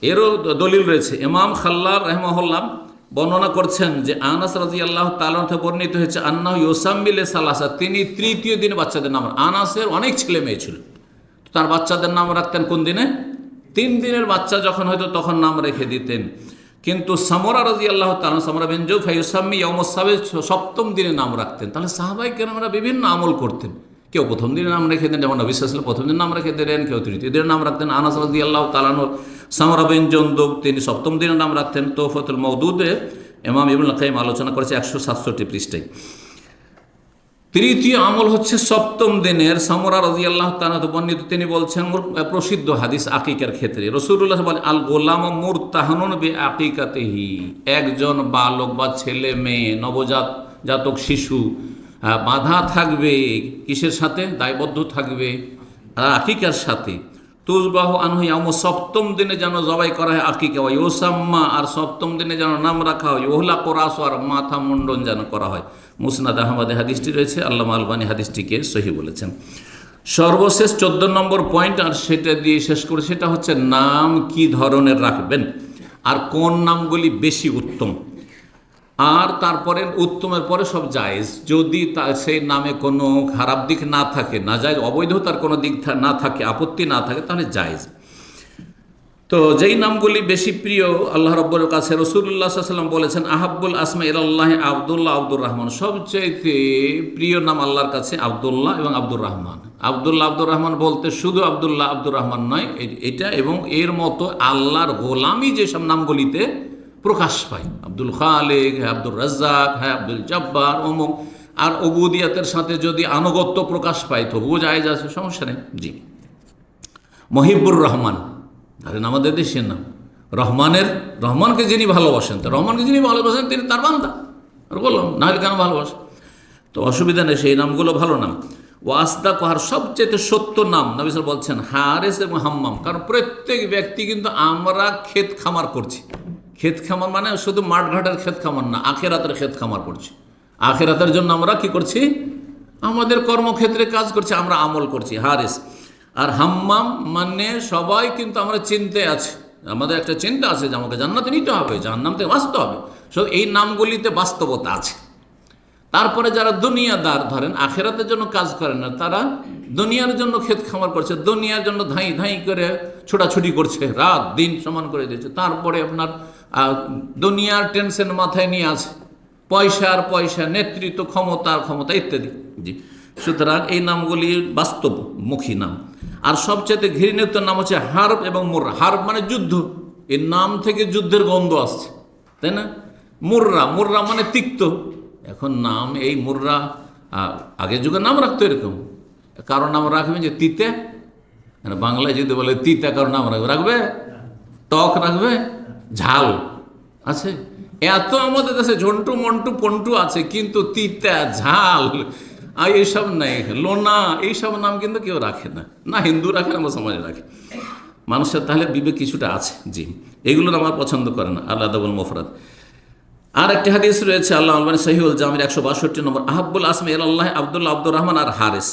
এরও দলিল রয়েছে। ইমাম খাল্লাল রাহিমাহুল্লাহ বর্ণনা করছেন যে আনাস রাদিয়াল্লাহু তাআলা থেকে বর্ণিত হয়েছে, আন্নাহু ইউসাম্মিলি সালাসা, তিনি তৃতীয় দিনে বাচ্চাদের নাম, আনাসের অনেক ছেলে মেয়ে ছিল, তার বাচ্চাদের নাম রাখতেন কোন দিনে? 3 দিনের বাচ্চা যখন হয়তো তখন নাম রেখে দিতেন। কিন্তু সামরা রাদিয়াল্লাহু তাআলা, সামরা বিন জুফা, ইউসাম্মি ইয়াউমুস সাবিত, সপ্তম দিনে নাম রাখতেন। তাহলে সাহাবায়ে কেরামরা বিভিন্ন আমল করতেন, কেউ প্রথম দিনে নাম রেখে দেন, যেমন নবী সাল্লাল্লাহু আলাইহি ওয়াসাল্লাম প্রথম দিন নাম রেখে দিলেন, কেউ তৃতীয় দিনে নাম রাখতেন। আনাস রাদিয়াল্লাহু তাআলা সামরা বিন জুনদুব, তিনি সপ্তম দিনে নাম রাখতেন। তোহফাতুল মওদুদে ইমাম ইবনুল কাইয়িম আলোচনা করেছে 167 পৃষ্ঠায়। তৃতীয় আমল হচ্ছে সপ্তম দিনের। সামরা রাদিয়াল্লাহু তাআলা বর্ণিত, তিনি বলছেন প্রসিদ্ধ হাদিস আকিকার ক্ষেত্রে, রাসূলুল্লাহ বলেন আল গোলাম মুরতাহানুন বিআকিকাতিহি, একজন বালক বা ছেলে মেয়ে, জাতক শিশু বাধা থাকবে কিসের সাথে? দায়বদ্ধ থাকবে আকিকার সাথে। তুজবাহু আনহু ইয়াউম, সপ্তম দিনে যেন জবাই করা হয় আকিকা, ওয়া ইউসাম্মা, আর সপ্তম দিনে যেন নাম রাখা হয়, ইউহলাকু রাসু, আর মাথা মুন্ডন যেন করা হয়। মুসনাদ আহমদে হাদিসটি রয়েছে, আল্লামা আলবানী হাদিসটিকে সহিহ বলেছেন। সর্বশেষ 14 নম্বর পয়েন্ট, আর সেটা দিয়ে শেষ করে, সেটা হচ্ছে নাম কি ধরনের রাখবেন আর কোন নামগুলি বেশি উত্তম। আর তারপরে উত্তমের পরে সব জায়েজ, যদি সেই নামে কোনো খারাপ দিক না থাকে, না জায়েজ অবৈধতার কোনো দিক না থাকে, আপত্তি না থাকে, তাহলে জায়েজ। তো যেই নামগুলি বেশি প্রিয় আল্লাহ রব্বুর কাছে, রাসূলুল্লাহ সাল্লাল্লাহু আলাইহি ওয়াসাল্লাম বলেছেন আহাব্বুল আসমা ইলাল্লাহি আব্দুল্লাহ আব্দুর রহমান, সবচেয়ে প্রিয় নাম আল্লাহর কাছে আব্দুল্লাহ এবং আব্দুর রহমান। আব্দুল্লাহ আব্দুর রহমান বলতে শুধু আব্দুল্লাহ আব্দুর রহমান নয়, এটা এবং এর মতো আল্লাহর গোলামি যেসব নামগুলিতে প্রকাশ পায়, আব্দুল খালেক, হ্যাঁ আব্দুর রাজ্জাক, হ্যাঁ আব্দুল জব্বার, অমুক, আর উবুদিয়াতের সাথে যদি আনুগত্য প্রকাশ পায় তবুও জায়েজ আছে, সমস্যা নেই। জি। মহিবুর রহমান, ধরেন আমাদের দেশের নাম রহমানকে যিনি ভালোবাসেন, রহমানকে যিনি ভালোবাসেন তিনি তার বান্দা, আর বললাম না হলে কেন ভালোবাসেন, তো অসুবিধা নেই, সেই নামগুলো ভালো নাম। ওয়াসদাক, আর সবচেয়ে সত্য নাম নবী সাল্লাল্লাহু আলাইহি ওয়াসাল্লাম বলছেন হারেস এবং হাম্মাম, কারণ প্রত্যেক ব্যক্তি কিন্তু আমরা ক্ষেত খামার করছি। ক্ষেত খামার মানে শুধু মাঠঘাটের ক্ষেত খামার না, আখেরাতের ক্ষেত খামার করছি। আখেরাতের জন্য আমরা কি করছি? আমাদের কর্মক্ষেত্রে কাজ করছি, আমরা আমল করছি। হারেস আর হাম্মাম মানে সবাই কিন্তু আমরা চিন্তায় আছি, আমাদের একটা চিন্তা আছে যে আমাকে জান্নাতে নিতে হবে, জাহান্নাম থেকে বাঁচতে হবে। সো এই নামগুলিতে বাস্তবতা আছে। তারপরে যারা দুনিয়াদার, ধরেন আখেরাতের জন্য কাজ করেন না, তারা দুনিয়ার জন্য ক্ষেত খামার করছে, দুনিয়ার জন্য ধাই ধাই করে ছোটাছুটি করছে, রাত দিন সমান করে দিচ্ছে। তারপরে আপনার দুনিয়ার টেনশন মাথায় নিয়ে আছে, পয়সার পয়সা, নেতৃত্ব, ক্ষমতা ইত্যাদি। জি, সুতরাং এই নামগুলি বাস্তবমুখী নাম। আর সবচেয়ে ঘৃণিত নাম হচ্ছে হার্ব এবং মুর্রা। হার্ব মানে যুদ্ধ, এর নাম থেকে যুদ্ধের গন্ধ আসছে, তাই না? মুর্রা মানে তিক্ত। এখন নাম এই মুর্রা, আগের যুগে নাম রাখতো এরকম, কারণ নাম রাখবেন যে তিতে, বাংলায় যদি বলে তিতে কারণ নাম রাখবে, টক রাখবে, ঝাল আছে। এত আমাদের দেশে ঝন্টু মন্টু পন্টু আছে, কিন্তু তিতা ঝাল আর এইসব নাই, লোনা, এইসব নাম কিন্তু কেউ রাখে না, না হিন্দু রাখে না সমাজে রাখে। মানুষের তাহলে বিবেক কিছুটা আছে। জি, এগুলো আমার পছন্দ করে না, আল্লাহুল মুফরাদ। আর একটি হাদিস রয়েছে আল্লাহ আলবানী সহিহুল জামির 162 নম্বর, আহাব্বুল আসমা ইলাল্লাহ আব্দুল্লাহ আব্দুর রহমান আর হারেস।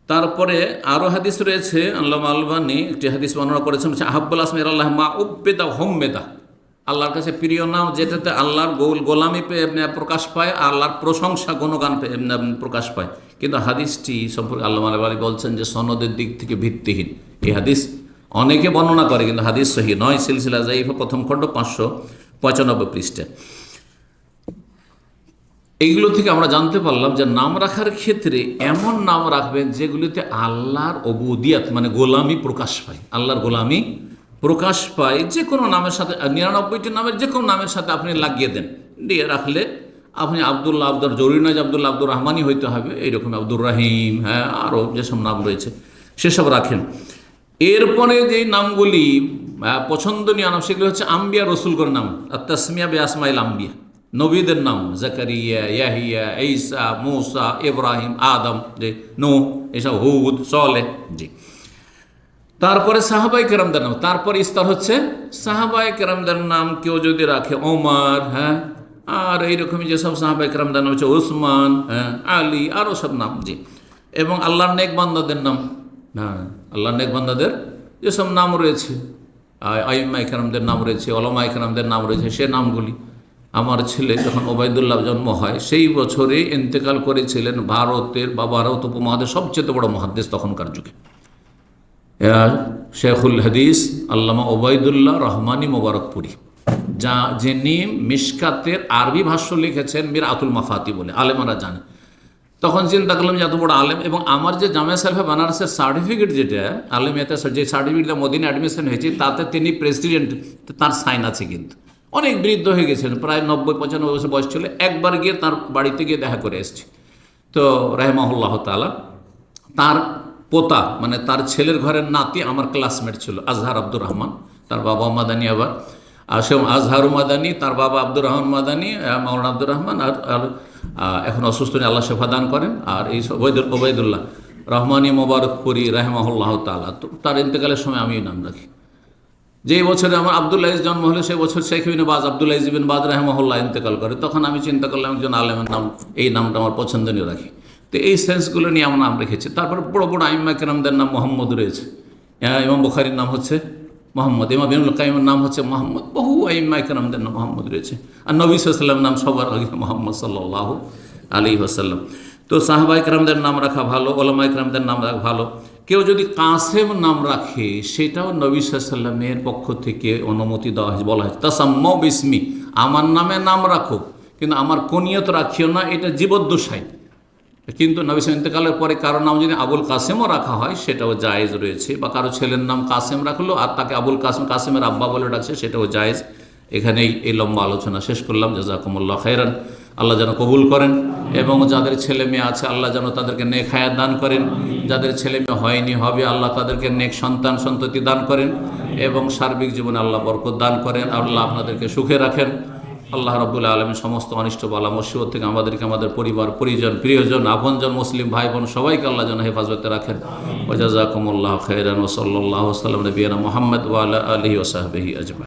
তারপরে আরও হাদিস রয়েছে, আল্লাহ আলবানী একটি হাদিস বর্ণনা করেছেন, হচ্ছে আহাব্বুল আসমা ইলাল্লাহ মা উব্বেদা হোম্মেদা, আল্লাহর কাছে প্রিয় নাম যেটাতে আল্লাহর গোলামি প্রকাশ পায়, আল্লাহর প্রশংসা গুণগান প্রকাশ পায়। কিন্তু হাদিসটি সম্পর্কে আল্লাহ আলবানী বলছেন যে সনদের দিক থেকে ভিত্তিহীন। এই হাদিস অনেকে বর্ণনা করে, কিন্তু হাদিস সহিহ নয়। সিলসিলা যায়িফা প্রথম খণ্ড 595 পৃষ্ঠা। এইগুলো থেকে আমরা জানতে পারলাম যে নাম রাখার ক্ষেত্রে এমন নাম রাখবেন যেগুলিতে আল্লাহর উবুদিয়াত মানে গোলামি প্রকাশ পায়, আল্লাহর গোলামি প্রকাশ পায়। যে কোনো নামের সাথে, 99টি নামের যে কোনো নামের সাথে আপনি লাগিয়ে দেন, দিয়ে রাখলে আপনি আব্দুল্লাহ আব্দুর, জরুরি নয় যে আব্দুল্লাহ আব্দুর রহমানই হইতে হবে, এইরকম আব্দুর রাহিম, হ্যাঁ আরও যেসব নাম রয়েছে সেসব রাখেন। এরপরে যে নামগুলি পছন্দনীয় নাম সেগুলি হচ্ছে আম্বিয়া রসুলগণ নাম, আর তাসমিয়া বে আসমাইল আম্বিয়া, নবীদের নাম, জাকারিয়া, ইয়াহিয়া, ঈসা, মূসা, ইব্রাহিম, আদম, যে নূহ, এসব হুদ, সালেহ। জি। তারপরে সাহাবায়ে কেরামদের নাম, তারপরে স্তর হচ্ছে সাহাবায়ে কেরামদের নাম কেউ যদি রাখে, ওমর, হ্যাঁ, আর এইরকমই যেসব সাহাবায়ে কেরামদের নাম হচ্ছে ওসমান, হ্যাঁ, আলী, আরও সব নাম। জি। এবং আল্লাহর নেক বান্দাদের নাম, হ্যাঁ, আল্লাহর নেক বান্দাদের যেসব নাম রয়েছে, আইম্মায়ে কেরামদের নাম রয়েছে, ওলামায়ে কেরামদের নাম রয়েছে, সে নামগুলি। আমার ছেলে যখন ওবায়দুল্লাহ জন্ম হয়, সেই বছরে ইন্তেকাল করেছিলেন ভারতের বা ভারত উপমহাদেশের সবচেয়ে বড় মুহাদ্দিস তখনকার যুগে, শেখুল হাদিস আল্লামা ওবায়দুল্লাহ রহমানী মোবারকপুরি, যিনি মিশকাতের আরবি ভাষ্য লিখেছেন মিরআতুল মাফাতি বলে, আলেমারা জানে। তখন চিন্তা করলাম যে এত বড় আলেম, এবং আমার যে জামিয়া শরীফে বানারসের সার্টিফিকেট, যেটা আলেমিয়াতে যে সার্টিফিকেটটা মদিনা অ্যাডমিশন হয়েছে, তাতে তিনি প্রেসিডেন্ট, তার সাইন আছে। কিন্তু অনেক বৃদ্ধ হয়ে গেছিলেন, প্রায় 90-95 বছর বয়স ছিল। একবার গিয়ে তার বাড়িতে গিয়ে দেখা করে এসেছি। তো রাহিমাহুল্লাহ তাআলা, তার পোতা মানে তার ছেলের ঘরের নাতি আমার ক্লাসমেট ছিল, আজহার আব্দুর রহমান, তার বাবা মাদানী, আবার সে আজহারু মাদানী, তার বাবা আব্দুর রহমান মাদানী, মাওলানা আব্দুর রহমান, আর এখন অসুস্থ নিয়ে আল্লাহ শেফা দান করেন। আর এই ওবায়দুল্লাহ রহমানী মোবারকপুরি রাহমাহুল্লাহ তাআলা, তো তার ইন্তেকালের সময় আমি নাম রাখি। যে বছরে আমার আব্দুল আজিজ জন্ম হলো সেই বছর শেখ ইবনে বাজ আব্দুল আজিজ বিন বাজ রাহমাহুল্লাহ ইন্তেকাল করে, তখন আমি চিন্তা করলাম একজন আলেমের নাম, এই নামটা আমার পছন্দনীয় রাখি। তো এই সেন্সগুলো নিয়ে আমার নাম রেখেছি। তারপর বড় বড় আইম্মা কেরামদের নাম মোহাম্মদ রয়েছে। ইমাম বুখারীর নাম হচ্ছে মোহাম্মদ, ইমাম ইবনুল কাইমের নাম হচ্ছে মোহাম্মদ, বহু আইম্মা কেরামদের নাম মোহাম্মদ রয়েছে। আর নবী সাল্লাল্লাহু আলাইহি ওয়াসাল্লামের নাম সবার আগে মোহাম্মদ সাল্লাল্লাহু আলাইহি ওয়াসাল্লাম। তো সাহাবা ইকরামদের নাম রাখা ভালো, ওলামা ইকরামদের নাম রাখা ভালো। কেউ যদি কাসেম নাম রাখে সেটাও নবী সাল্লাল্লাহু আলাইহি ওয়াসাল্লামের পক্ষ থেকে অনুমতি দেওয়া হয়েছে, বলা হয়েছে তাসাম্মাউ বিসমি, আমার নামে নাম রাখো কিন্তু আমার কুনিয়ত রাখিও না, এটা জীবদ্দশাই। কিন্তু নবী সাল্লাল্লাহু ইন্তেকালের পরে কারো নাম যদি আবুল কাসেমও রাখা হয় সেটাও জায়েজ রয়েছে, বা কারো ছেলের নাম কাসেম রাখলো আর তাকে আবুল কাসেম, কাসেমের আব্বা বলে ডাকছে, সেটাও জায়েজ। এখানেই এই লম্বা আলোচনা শেষ করলাম। জাযাকুমুল্লাহ খাইরান। আল্লাহ যেন কবুল করেন, এবং যাদের ছেলে মেয়ে আছে আল্লাহ যেন তাদেরকে নেক হায়াত দান করেন, যাদের ছেলে মেয়ে হয়নি হবে আল্লাহ তাদেরকে নেক সন্তান সন্ততি দান করেন, এবং সার্বিক জীবনে আল্লাহ বরকত দান করেন। আল্লাহ আপনাদেরকে সুখে রাখেন। আল্লাহ রাব্বুল আলামিন সমস্ত অনিষ্ট বালা মুসিবত থেকে আমাদেরকে, আমাদের পরিবার পরিজন প্রিয়জন আপনজন মুসলিম ভাই বোন সবাইকে আল্লাহ যেন হেফাজতে রাখেন। ওয়া জাযাকুমুল্লাহু খাইরান ওয়া সাল্লাল্লাহু আলা নবিয়িনা মুহাম্মদ ওয়া আলা আলিহি ওয়া সাহবিহি আজমাইন।